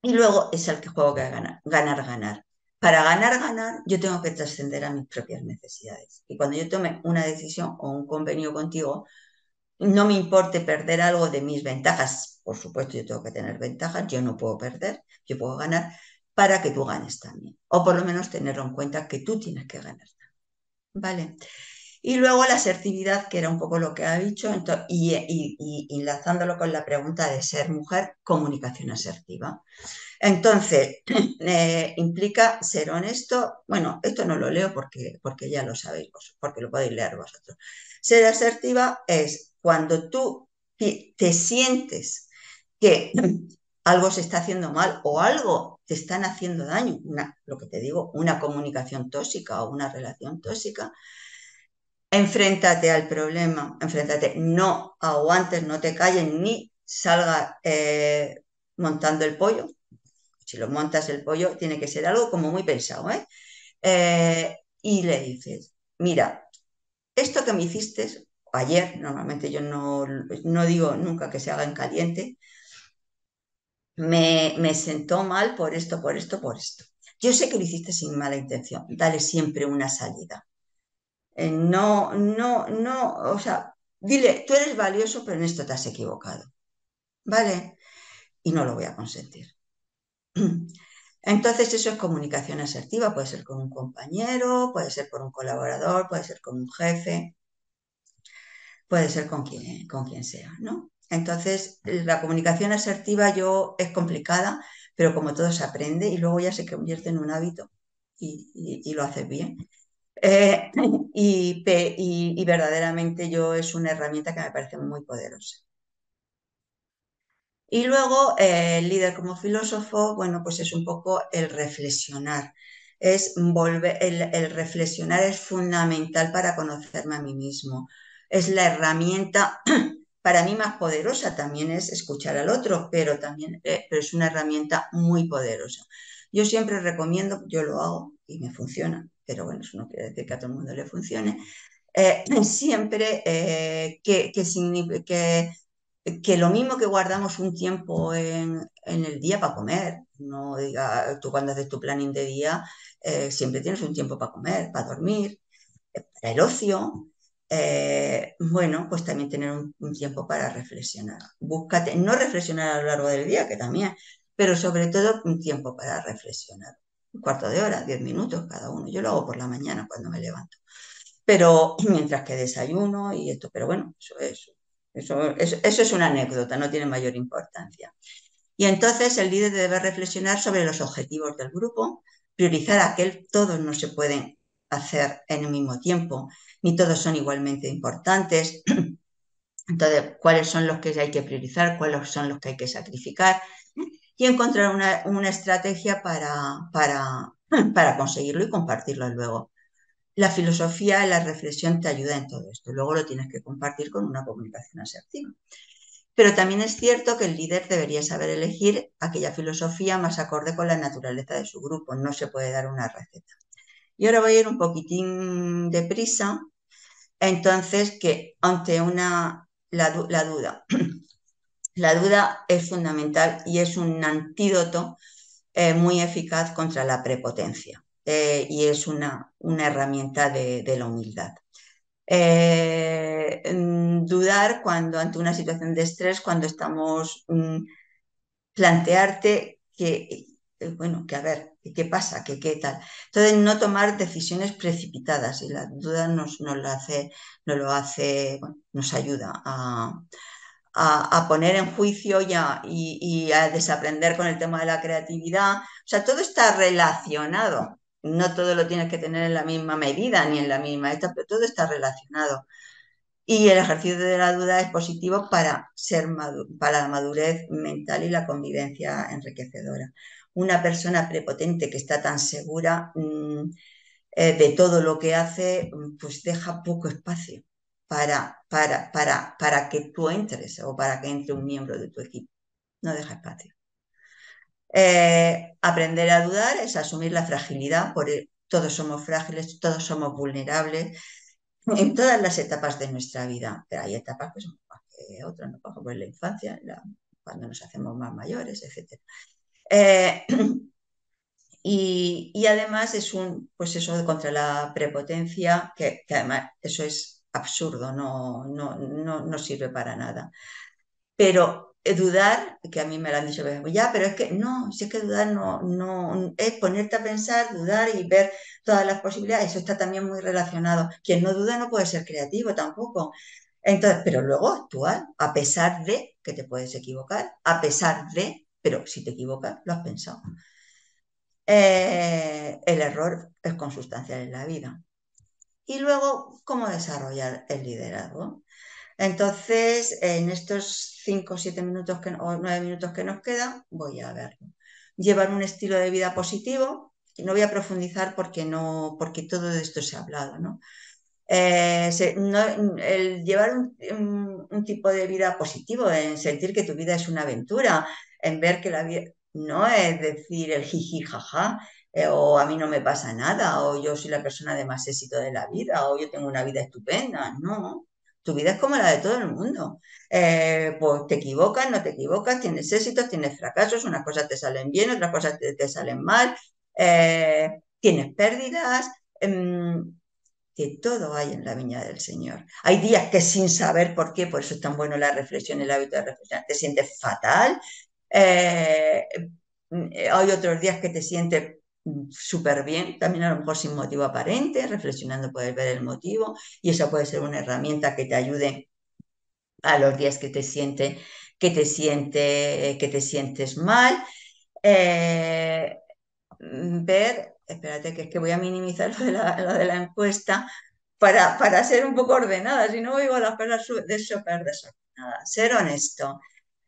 Y luego es el que juego que ganar, ganar, ganar. Para ganar, ganar, yo tengo que trascender a mis propias necesidades. Y cuando yo tome una decisión o un convenio contigo, no me importe perder algo de mis ventajas. Por supuesto, yo tengo que tener ventajas, yo no puedo perder, yo puedo ganar para que tú ganes también. O por lo menos tenerlo en cuenta que tú tienes que ganar. ¿Vale? Y luego la asertividad, que era un poco lo que ha dicho, y enlazándolo con la pregunta de ser mujer, comunicación asertiva. Entonces, implica ser honesto. Bueno, esto no lo leo porque ya lo sabéis porque lo podéis leer vosotros. Ser asertiva es cuando tú te sientes que algo se está haciendo mal o algo te están haciendo daño, lo que te digo, una comunicación tóxica o una relación tóxica. Enfréntate al problema, enfréntate, no aguantes, no te calles ni salga montando el pollo. Si lo montas el pollo, tiene que ser algo como muy pensado, ¿eh? Y le dices, mira, esto que me hiciste ayer, normalmente yo no digo nunca que se haga en caliente, me sentó mal por esto, por esto, por esto. Yo sé que lo hiciste sin mala intención, dale siempre una salida. No, o sea, dile, tú eres valioso, pero en esto te has equivocado, ¿vale? Y no lo voy a consentir. Entonces eso es comunicación asertiva, puede ser con un compañero, puede ser con un colaborador, puede ser con un jefe, puede ser con quien sea, ¿no? Entonces la comunicación asertiva es complicada, pero como todo se aprende y luego ya se convierte en un hábito y lo haces bien. Eh, y verdaderamente es una herramienta que me parece muy poderosa. Y luego el líder como filósofo, bueno, pues es un poco el reflexionar. El reflexionar es fundamental para conocerme a mí mismo. Es la herramienta para mí más poderosa, también es escuchar al otro, pero es una herramienta muy poderosa. Yo siempre recomiendo, yo lo hago y me funciona, pero bueno, eso no quiere decir que a todo el mundo le funcione, siempre que lo mismo que guardamos un tiempo en el día para comer, no diga, tú cuando haces tu planning de día, siempre tienes un tiempo para comer, para dormir, para el ocio. Bueno, pues también tener un tiempo para reflexionar. Búscate, no reflexionar a lo largo del día, que también, pero sobre todo un tiempo para reflexionar. Un cuarto de hora, 10 minutos cada uno. Yo lo hago por la mañana cuando me levanto. Pero mientras que desayuno y esto, pero bueno, eso es. Eso es una anécdota, no tiene mayor importancia. Y entonces el líder debe reflexionar sobre los objetivos del grupo, priorizar aquel, todos no se pueden hacer en el mismo tiempo, ni todos son igualmente importantes. Entonces, ¿cuáles son los que hay que priorizar? ¿Cuáles son los que hay que sacrificar? Y encontrar una estrategia para conseguirlo y compartirlo luego. La filosofía, la reflexión te ayuda en todo esto. Luego lo tienes que compartir con una comunicación asertiva. Pero también es cierto que el líder debería saber elegir aquella filosofía más acorde con la naturaleza de su grupo. No se puede dar una receta. Y ahora voy a ir un poquitín deprisa. Entonces, que ante la duda. La duda es fundamental y es un antídoto muy eficaz contra la prepotencia y es una herramienta de la humildad. Dudar cuando ante una situación de estrés, cuando estamos plantearte bueno, que a ver, qué pasa, que qué tal. Entonces, no tomar decisiones precipitadas y la duda bueno, nos ayuda a poner en juicio y a desaprender con el tema de la creatividad. O sea, todo está relacionado. No todo lo tienes que tener en la misma medida ni en la misma etapa, pero todo está relacionado. Y el ejercicio de la duda es positivo para la madurez mental y la convivencia enriquecedora. Una persona prepotente que está tan segura de todo lo que hace, pues deja poco espacio para que tú entres o para que entre un miembro de tu equipo. No deja espacio. Aprender a dudar es asumir la fragilidad, todos somos frágiles, todos somos vulnerables en todas las etapas de nuestra vida, pero hay etapas que son más que otras, ¿no? Por ejemplo, en la infancia, cuando nos hacemos más mayores, etc. Eh, y además pues eso contra la prepotencia, que además eso es absurdo, no sirve para nada. Pero dudar, que a mí me lo han dicho, ya, pero es que no, si es que dudar no, es ponerte a pensar, dudar y ver todas las posibilidades, eso está también muy relacionado. Quien no duda no puede ser creativo tampoco. Entonces, pero luego actuar, a pesar de que te puedes equivocar, a pesar de, pero si te equivocas, lo has pensado. El error es consustancial en la vida. Y luego, ¿cómo desarrollar el liderazgo? Entonces, en estos 5 o 7 minutos o 9 minutos que nos quedan, voy a verlo. Llevar un estilo de vida positivo, y no voy a profundizar porque todo esto se ha hablado, ¿no? El llevar un tipo de vida positivo, en sentir que tu vida es una aventura, en ver que la vida no es decir el jiji jaja, o a mí no me pasa nada, o yo soy la persona de más éxito de la vida, o yo tengo una vida estupenda. No, tu vida es como la de todo el mundo. Pues te equivocas, no te equivocas, tienes éxitos, tienes fracasos, unas cosas te salen bien, otras cosas te salen mal, tienes pérdidas. Que todo hay en la viña del Señor. Hay días que sin saber por qué, por eso es tan bueno la reflexión, el hábito de reflexionar, te sientes fatal. Eh, hay otros días que te sientes súper bien, también a lo mejor sin motivo aparente, reflexionando puedes ver el motivo y esa puede ser una herramienta que te ayude a los días que te sientes mal. Eh, espérate, que es que voy a minimizar lo de la encuesta para ser un poco ordenada, si no oigo las cosas súper desordenadas. Ser honesto.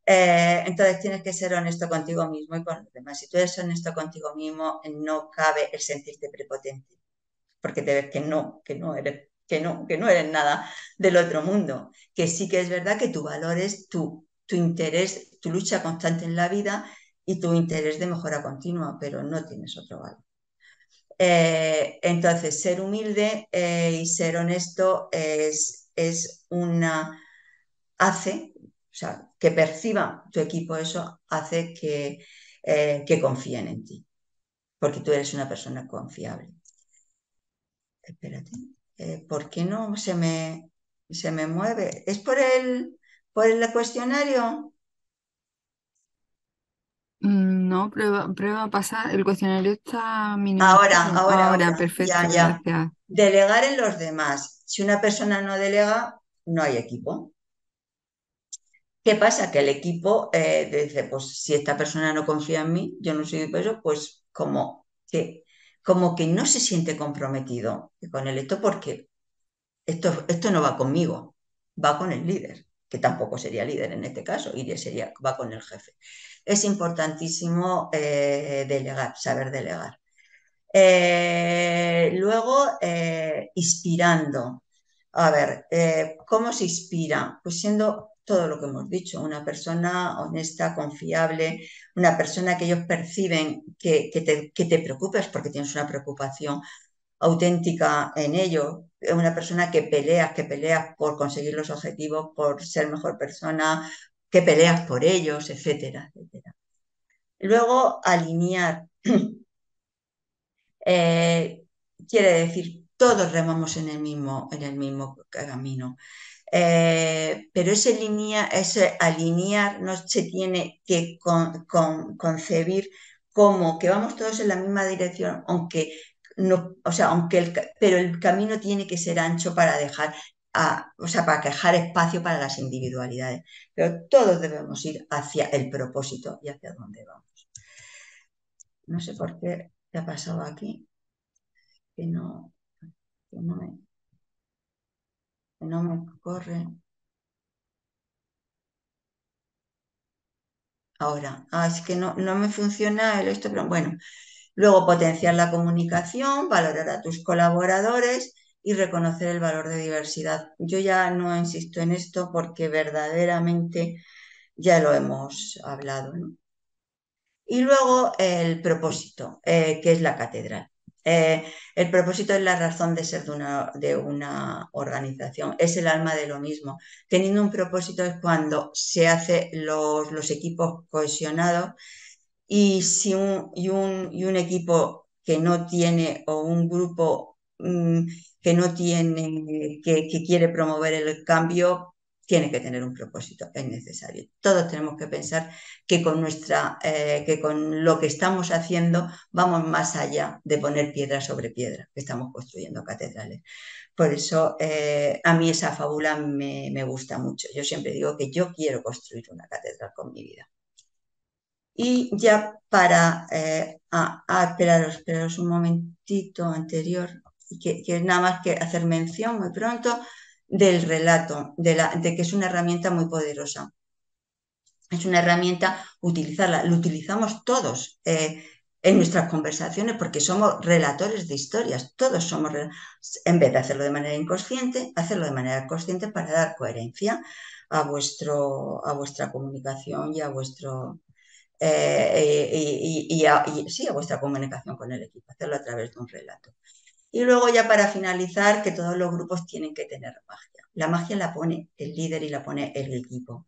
Entonces tienes que ser honesto contigo mismo y con los demás. Si tú eres honesto contigo mismo, no cabe el sentirte prepotente, porque te ves que no eres nada del otro mundo. Que sí que es verdad que tu valor es tu interés, tu lucha constante en la vida y tu interés de mejora continua, pero no tienes otro valor. Entonces, ser humilde y ser honesto hace, o sea, que perciba tu equipo eso, hace que confíen en ti, porque tú eres una persona confiable. Espérate, ¿por qué no se me mueve? ¿Es por el cuestionario? No, prueba a pasar. El cuestionario está Ahora, minimizado. ahora, Ahora, ahora, perfecto, ya, ya. gracias. Delegar en los demás. Si una persona no delega, no hay equipo. ¿Qué pasa? Que el equipo dice, pues si esta persona no confía en mí, yo no soy de eso, pues como que no se siente comprometido con el esto porque esto no va conmigo, va con el líder, que tampoco sería líder en este caso, va con el jefe. Es importantísimo delegar, saber delegar. Luego, inspirando. A ver, ¿cómo se inspira? Pues siendo todo lo que hemos dicho, una persona honesta, confiable, una persona que ellos perciben que te preocupes porque tienes una preocupación auténtica en ello, una persona que peleas por conseguir los objetivos, por ser mejor persona, que peleas por ellos, etcétera, etcétera. Luego, alinear. Eh, quiere decir, todos remamos en el mismo camino. Pero ese alinear no se tiene que concebir como que vamos todos en la misma dirección, aunque no, o sea, pero el camino tiene que ser ancho para para dejar espacio para las individualidades. Pero todos debemos ir hacia el propósito y hacia dónde vamos. No sé por qué te ha pasado aquí, que no, que no me, que no me corre. Ahora, es que no me funciona el esto, pero bueno. Luego, potenciar la comunicación, valorar a tus colaboradores y reconocer el valor de diversidad. Yo ya no insisto en esto porque verdaderamente ya lo hemos hablado, ¿no? Y luego el propósito, que es la catedral. El propósito es la razón de ser de una organización, es el alma de lo mismo. Teniendo un propósito es cuando se hacen los equipos cohesionados y un equipo que no tiene o un grupo que no tiene, que quiere promover el cambio, tiene que tener un propósito, es necesario. Todos tenemos que pensar que con lo que estamos haciendo vamos más allá de poner piedra sobre piedra, que estamos construyendo catedrales. Por eso a mí esa fábula me gusta mucho. Yo siempre digo que yo quiero construir una catedral con mi vida. Y ya esperaros un momentito anterior, que es nada más que hacer mención muy pronto del relato, de que es una herramienta muy poderosa. Es una herramienta, utilizarla, lo utilizamos todos en nuestras conversaciones porque somos relatores de historias, todos en vez de hacerlo de manera inconsciente, hacerlo de manera consciente para dar coherencia a vuestra comunicación y a vuestro sí, a vuestra comunicación con el equipo, hacerlo a través de un relato. Y luego ya para finalizar, que todos los grupos tienen que tener magia. La magia la pone el líder y la pone el equipo.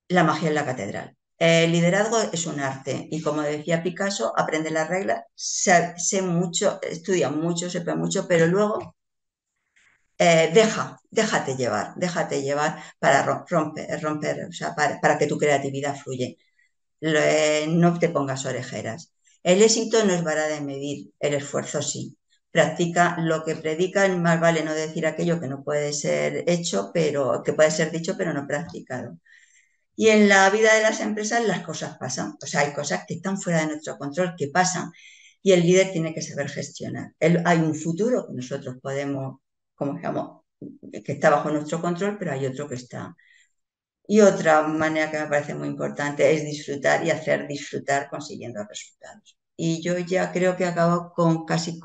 La magia en la catedral. El liderazgo es un arte y como decía Picasso, aprende las reglas, sé mucho, estudia mucho, sepa mucho, pero luego déjate llevar para romper, o sea, para que tu creatividad fluya. No te pongas orejeras. El éxito no es vara de medir, el esfuerzo sí. Practica lo que predican, más vale no decir aquello que no puede ser hecho, pero que puede ser dicho, pero no practicado. Y en la vida de las empresas las cosas pasan, o sea, hay cosas que están fuera de nuestro control, que pasan, y el líder tiene que saber gestionar. Hay un futuro que nosotros podemos, como digamos, que está bajo nuestro control, pero hay otro que está. Y otra manera que me parece muy importante es disfrutar y hacer disfrutar consiguiendo resultados. Y yo ya creo que acabo casi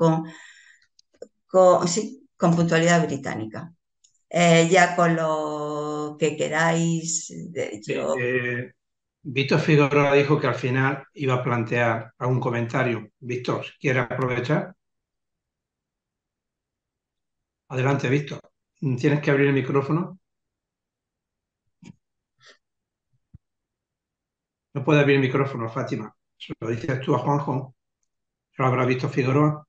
sí, con puntualidad británica. Ya con lo que queráis, Sí, yo Víctor Figueroa dijo que al final iba a plantear algún comentario. Víctor, si quieres aprovechar, adelante, Víctor. Tienes que abrir el micrófono. No puede abrir el micrófono, Fátima. Se lo dices tú a Juanjo. Se lo habrá visto Figueroa.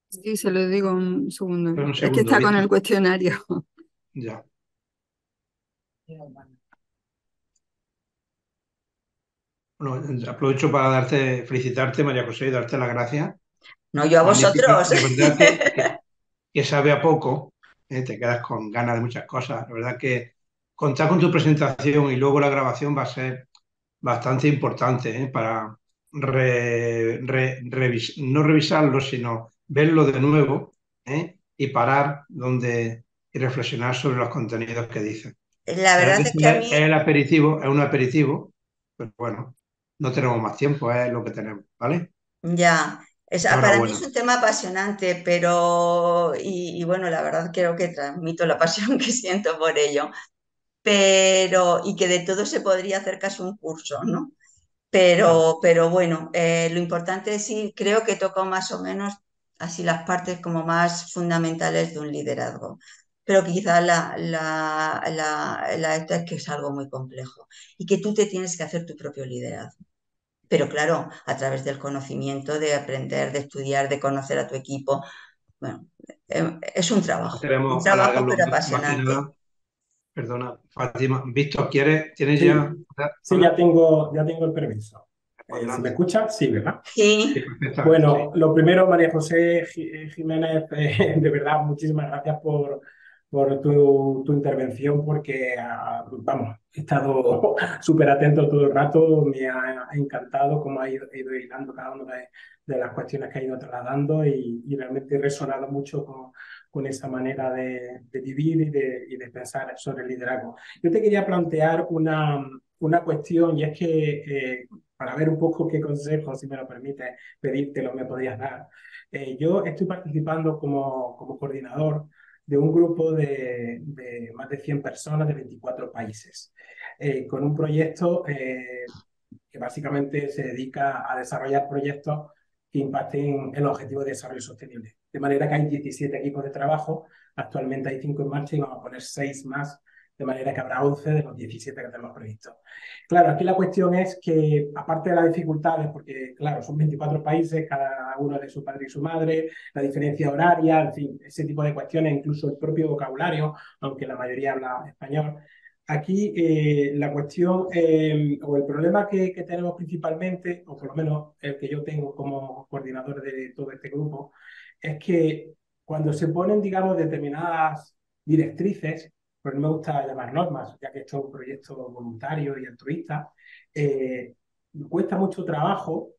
Sí, se lo digo un segundo. Espera un Es que segundo, está con el Víctor. cuestionario. Ya. Bueno, aprovecho para felicitarte, María José, y darte las gracias No yo a Magnífica. vosotros. De verdad que sabe a poco, te quedas con ganas de muchas cosas. La verdad que contar con tu presentación y luego la grabación va a ser bastante importante, para no revisarlo, sino verlo de nuevo, y parar y reflexionar sobre los contenidos que dicen. La verdad es Esto que a es mí el aperitivo, es un aperitivo, pero bueno, no tenemos más tiempo, es lo que tenemos, ¿vale? ya, para mí es Enhorabuena. un tema apasionante, pero, y bueno, la verdad creo que transmito la pasión que siento por ello, pero, y que de todo se podría hacer casi un curso, ¿no? Claro, Pero bueno, lo importante es sí, creo que toco más o menos así las partes como más fundamentales de un liderazgo. Pero quizá esto es que es algo muy complejo y que tú te tienes que hacer tu propio liderazgo. Pero claro, a través del conocimiento, de aprender, de estudiar, de conocer a tu equipo. Bueno, es no un queremos trabajo alargarlo pero más que apasionante. nada. Perdona, Fátima. Víctor, ¿tienes ya Sí, sí, hablar? ya tengo el permiso. ¿Se me Adelante. escucha? Sí, ¿verdad? Sí, Sí, perfectamente, sí. Bueno, lo primero, María José Jiménez, de verdad, muchísimas gracias por tu intervención, porque, vamos, he estado súper atento todo el rato, me ha encantado cómo ha ido hilando cada una de las cuestiones que ha ido trasladando y realmente he resonado mucho con esa manera de vivir y de pensar sobre el liderazgo. Yo te quería plantear una cuestión y es que, para ver un poco qué consejos, si me lo permite, pedírtelo, me podrías dar. Yo estoy participando como coordinador de un grupo de más de 100 personas de 24 países, con un proyecto que básicamente se dedica a desarrollar proyectos que impacten en los objetivos de desarrollo sostenible. De manera que hay 17 equipos de trabajo, actualmente hay 5 en marcha y vamos a poner 6 más, de manera que habrá 11 de los 17 que tenemos previstos. Claro, aquí la cuestión es que, aparte de las dificultades, porque claro, son 24 países, cada uno de su padre y su madre, la diferencia horaria, en fin, ese tipo de cuestiones, incluso el propio vocabulario, aunque la mayoría habla español. Aquí la cuestión o el problema que tenemos principalmente, o por lo menos el que yo tengo como coordinador de todo este grupo, es que cuando se ponen, digamos, determinadas directrices, pues no me gusta llamar normas, ya que esto es un proyecto voluntario y altruista, eh, cuesta mucho trabajo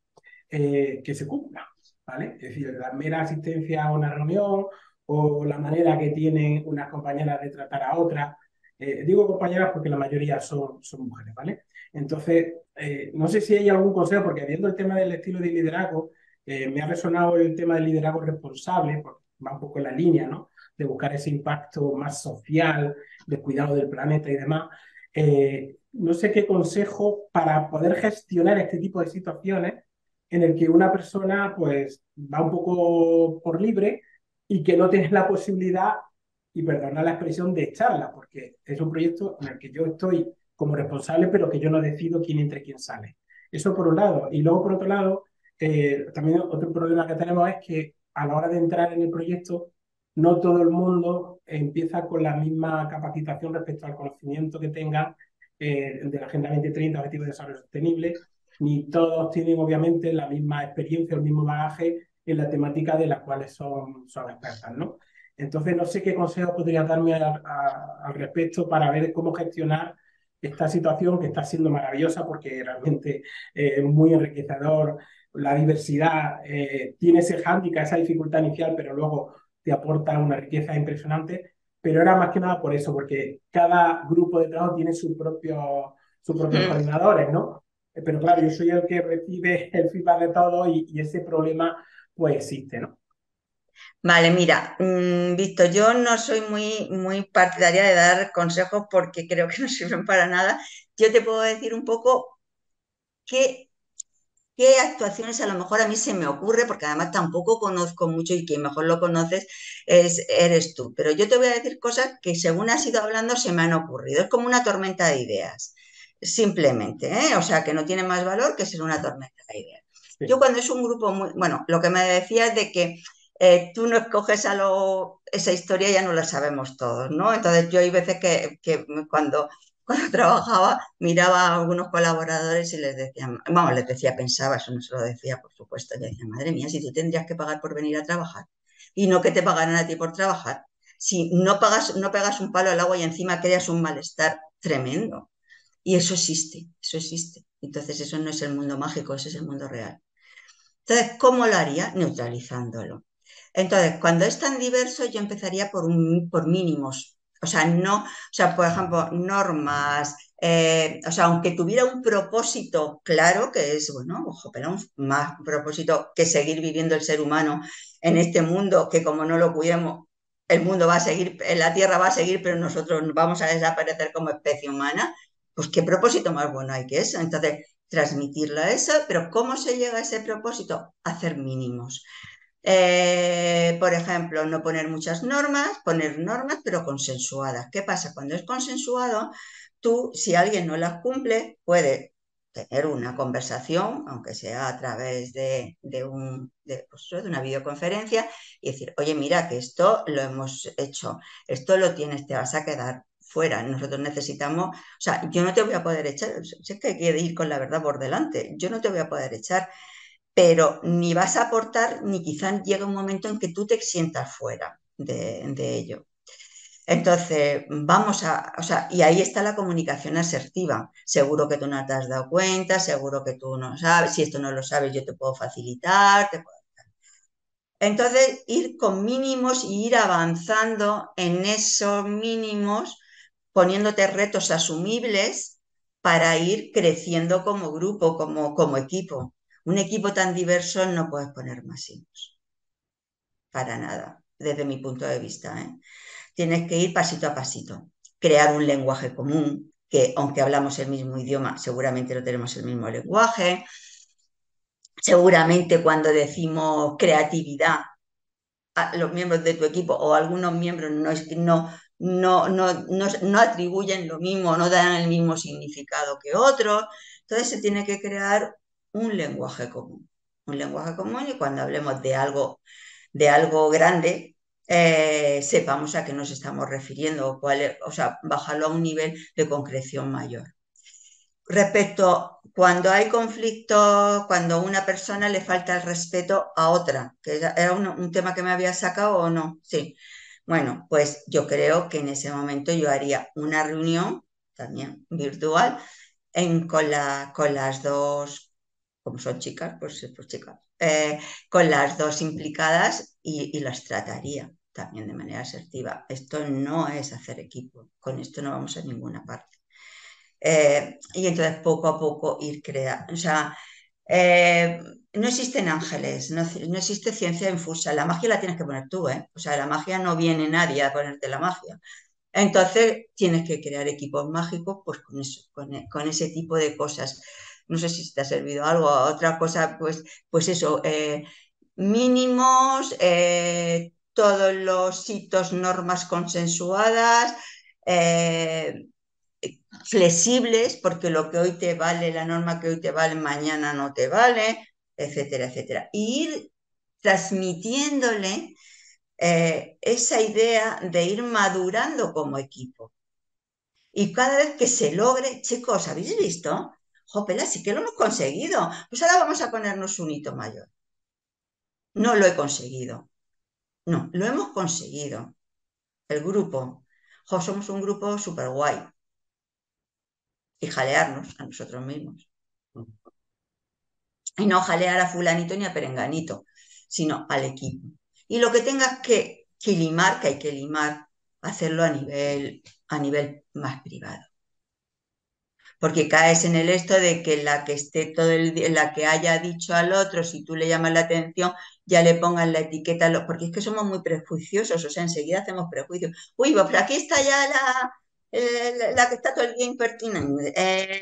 que se cumpla, ¿vale? Es decir, la mera asistencia a una reunión o la manera que tienen unas compañeras de tratar a otras. Digo compañeras porque la mayoría son mujeres, ¿vale? Entonces, no sé si hay algún consejo, porque viendo el tema del estilo de liderazgo, me ha resonado el tema del liderazgo responsable, porque va un poco en la línea, ¿no? De buscar ese impacto más social, de cuidado del planeta y demás. No sé qué consejo para poder gestionar este tipo de situaciones en el que una persona pues va un poco por libre y que no tienes la posibilidad, y perdona la expresión, de echarla, porque es un proyecto en el que yo estoy como responsable, pero que yo no decido quién entra y quién sale. Eso por un lado. Y luego por otro lado, también otro problema que tenemos es que a la hora de entrar en el proyecto, no todo el mundo empieza con la misma capacitación respecto al conocimiento que tengan de la Agenda 2030, Objetivos de Desarrollo Sostenible, ni todos tienen obviamente la misma experiencia, el mismo bagaje en la temática de las cuales son expertas, ¿no? Entonces, no sé qué consejo podría darme al respecto para ver cómo gestionar esta situación que está siendo maravillosa porque realmente es muy enriquecedor. La diversidad tiene ese hándicap, esa dificultad inicial, pero luego te aporta una riqueza impresionante. Pero era más que nada por eso, porque cada grupo de trabajo tiene sus propios mm, coordinadores, ¿no? Pero claro, yo soy el que recibe el feedback de todo y ese problema pues existe, ¿no? vale, mira, Víctor, yo no soy muy partidaria de dar consejos porque creo que no sirven para nada. Yo te puedo decir un poco qué, qué actuaciones a lo mejor a mí se me ocurre, porque además tampoco conozco mucho y quien mejor lo conoces eres tú. Pero yo te voy a decir cosas que según has ido hablando se me han ocurrido. Es como una tormenta de ideas, simplemente, ¿eh? O sea, que no tiene más valor que ser una tormenta de ideas. Yo Sí. cuando es un grupo muy, bueno, lo que me decías de que tú no escoges esa historia ya no la sabemos todos, ¿no? Entonces yo hay veces que cuando cuando trabajaba, miraba a algunos colaboradores y les decía, vamos, les decía, pensaba, eso no se lo decía, por supuesto, yo decía, madre mía, si tú tendrías que pagar por venir a trabajar y no que te pagaran a ti por trabajar, si no pagas, no pegas un palo al agua y encima creas un malestar tremendo. Y eso existe, eso existe. Entonces eso no es el mundo mágico, ese es el mundo real. Entonces, ¿cómo lo haría? Neutralizándolo. Entonces, cuando es tan diverso, yo empezaría por mínimos. O sea, no, o sea, por ejemplo, normas, o sea, aunque tuviera un propósito claro, que es, bueno, ojo, pero un más propósito que seguir viviendo el ser humano en este mundo, que como no lo cuidemos, el mundo va a seguir, la Tierra va a seguir, pero nosotros vamos a desaparecer como especie humana, pues qué propósito más bueno hay que eso. Entonces, transmitirlo a eso, pero ¿cómo se llega a ese propósito? Hacer mínimos. Por ejemplo, no poner muchas normas, poner normas pero consensuadas. ¿Qué pasa? Cuando es consensuado, tú, si alguien no las cumple, puede tener una conversación, aunque sea a través pues, de una videoconferencia, y decir, oye, mira, que esto lo hemos hecho, esto lo tienes, te vas a quedar fuera. Nosotros necesitamos, o sea, yo no te voy a poder echar, si es que hay que ir con la verdad por delante, yo no te voy a poder echar, pero ni vas a aportar, ni quizás llega un momento en que tú te sientas fuera de ello. Entonces, vamos a, o sea, y ahí está la comunicación asertiva. Seguro que tú no te has dado cuenta, seguro que tú no sabes, si esto no lo sabes, yo te puedo facilitar. Entonces, ir con mínimos y ir avanzando en esos mínimos, poniéndote retos asumibles para ir creciendo como grupo, como equipo. Un equipo tan diverso no puedes poner más hilos, para nada, desde mi punto de vista, ¿eh? Tienes que ir pasito a pasito, crear un lenguaje común, que aunque hablamos el mismo idioma, seguramente no tenemos el mismo lenguaje. Seguramente cuando decimos creatividad, a los miembros de tu equipo o algunos miembros no atribuyen lo mismo, no dan el mismo significado que otros. Entonces se tiene que crear un lenguaje común. Un lenguaje común y cuando hablemos de algo grande, sepamos a qué nos estamos refiriendo, o sea, bajarlo a un nivel de concreción mayor. Respecto, cuando hay conflicto, cuando a una persona le falta el respeto a otra, que era un tema que me había sacado o no, sí. Bueno, pues yo creo que en ese momento yo haría una reunión, también virtual, con las dos, como son chicas, pues chicas, con las dos implicadas y las trataría también de manera asertiva. Esto no es hacer equipo, con esto no vamos a ninguna parte. Y entonces poco a poco ir creando, o sea, no existen ángeles, no existe ciencia infusa, la magia la tienes que poner tú, ¿eh? O sea, la magia no viene nadie a ponerte la magia. Entonces tienes que crear equipos mágicos pues con eso, con ese tipo de cosas. No sé si te ha servido algo, otra cosa, pues eso, mínimos, todos los hitos, normas consensuadas, eh, flexibles, porque lo que hoy te vale, la norma que hoy te vale, mañana no te vale, etcétera, etcétera. Y ir transmitiéndole esa idea de ir madurando como equipo. Y cada vez que se logre, chicos, ¿habéis visto? Jopela, sí que lo hemos conseguido. Pues ahora vamos a ponernos un hito mayor. No lo he conseguido. No, lo hemos conseguido. El grupo. Jo, somos un grupo súper guay. Y jalearnos a nosotros mismos. Y no jalear a fulanito ni a perenganito, sino al equipo. Y lo que tengas que limar, que hay que limar, hacerlo a nivel más privado. Porque caes en el esto de que la que esté todo el día, la que haya dicho al otro, si tú le llamas la atención, ya le pongan la etiqueta, porque es que somos muy prejuiciosos, o sea, enseguida hacemos prejuicios. Uy, pues aquí está ya la que está todo el día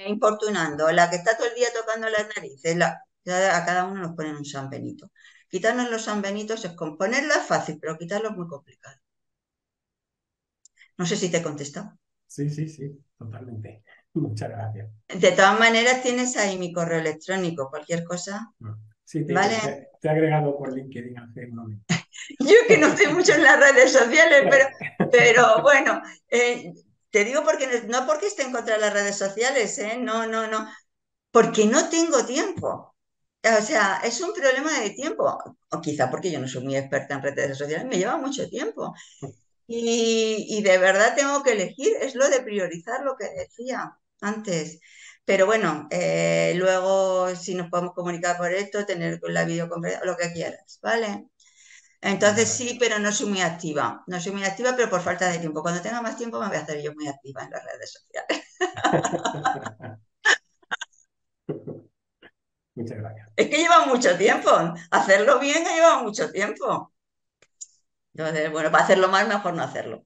importunando, la que está todo el día tocando las narices, a cada uno nos ponen un San Benito. Quitarnos los San Benitos es ponerlo es fácil, pero quitarlo es muy complicado. No sé si te he contestado. Sí, sí, sí, totalmente. Muchas gracias. De todas maneras, tienes ahí mi correo electrónico, cualquier cosa, Sí, ¿vale? te he agregado por LinkedIn hace un momento. Yo que no estoy mucho en las redes sociales, pero bueno, te digo porque no porque esté en contra de las redes sociales, ¿eh? No, no, no, porque no tengo tiempo. O sea, es un problema de tiempo. O quizá porque yo no soy muy experta en redes sociales, me lleva mucho tiempo. Y de verdad tengo que elegir, es lo de priorizar lo que decía antes. Pero bueno, luego si nos podemos comunicar por esto, tener la videoconferencia, lo que quieras, ¿vale? Entonces sí, pero no soy muy activa. No soy muy activa, pero por falta de tiempo. Cuando tenga más tiempo me voy a hacer yo muy activa en las redes sociales. Muchas gracias. Es que lleva mucho tiempo. Hacerlo bien lleva mucho tiempo. Entonces, bueno, para hacerlo mal, mejor no hacerlo.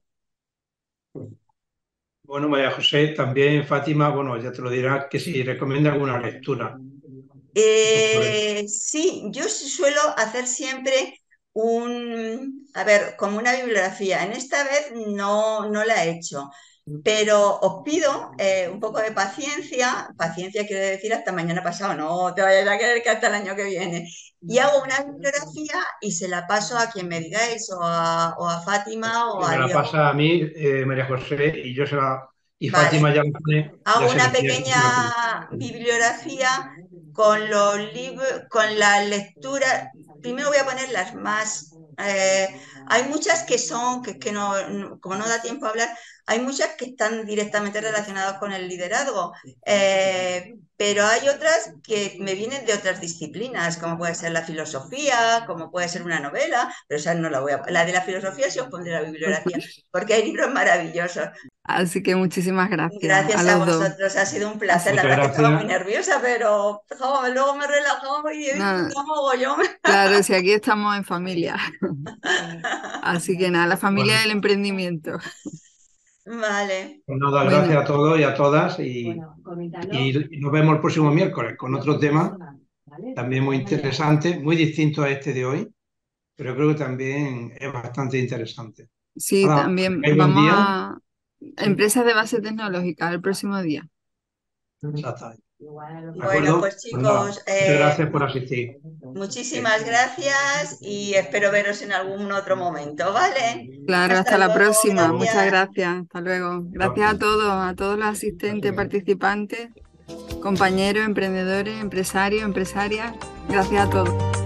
Bueno, María José, también Fátima, bueno, ya te lo dirá, que si recomienda alguna lectura. Sí, yo suelo hacer siempre a ver, como una bibliografía. En esta vez no la he hecho, pero os pido un poco de paciencia. Paciencia quiere decir hasta mañana pasado, no te vayas a creer que hasta el año que viene. Y hago una bibliografía y se la paso a quien me digáis, o a Fátima o Que a me la Diego. pasa a mí, María José, y yo se la... Y Fátima Vale. ya la pone, ya Hago se la una envía. pequeña bibliografía con los libros, con la lectura. Primero voy a poner las más. Hay muchas que son, que como no da tiempo a hablar, hay muchas que están directamente relacionadas con el liderazgo, pero hay otras que me vienen de otras disciplinas, como puede ser la filosofía, como puede ser una novela, pero esa no la voy a. La de la filosofía sí os pondré la bibliografía, porque hay libros maravillosos. Así que muchísimas gracias a Gracias a los dos. vosotros, ha sido un placer. La Muchas verdad es que estaba muy gracias. nerviosa, pero jo, luego me he relajado y he No, disfrutado mogollón. claro, si aquí estamos en familia. Así que nada, la familia Bueno, del emprendimiento. Vale, pues nada, Bueno, gracias a todos y a todas y nos vemos el próximo miércoles con otro tema también muy interesante, muy distinto a este de hoy, pero creo que también es bastante interesante. sí, Nada, que también tengáis buen vamos día. a empresas de base tecnológica el próximo día. Exactamente. ¿De bueno, acuerdo? pues Pues nada, chicos, muchas gracias por asistir. muchísimas gracias y espero veros en algún otro momento, ¿vale? Claro, Hasta hasta la luego, próxima. Muchas gracias. gracias. Hasta luego. Gracias a todos los asistentes, participantes, compañeros, emprendedores, empresarios, empresarias. Gracias a todos.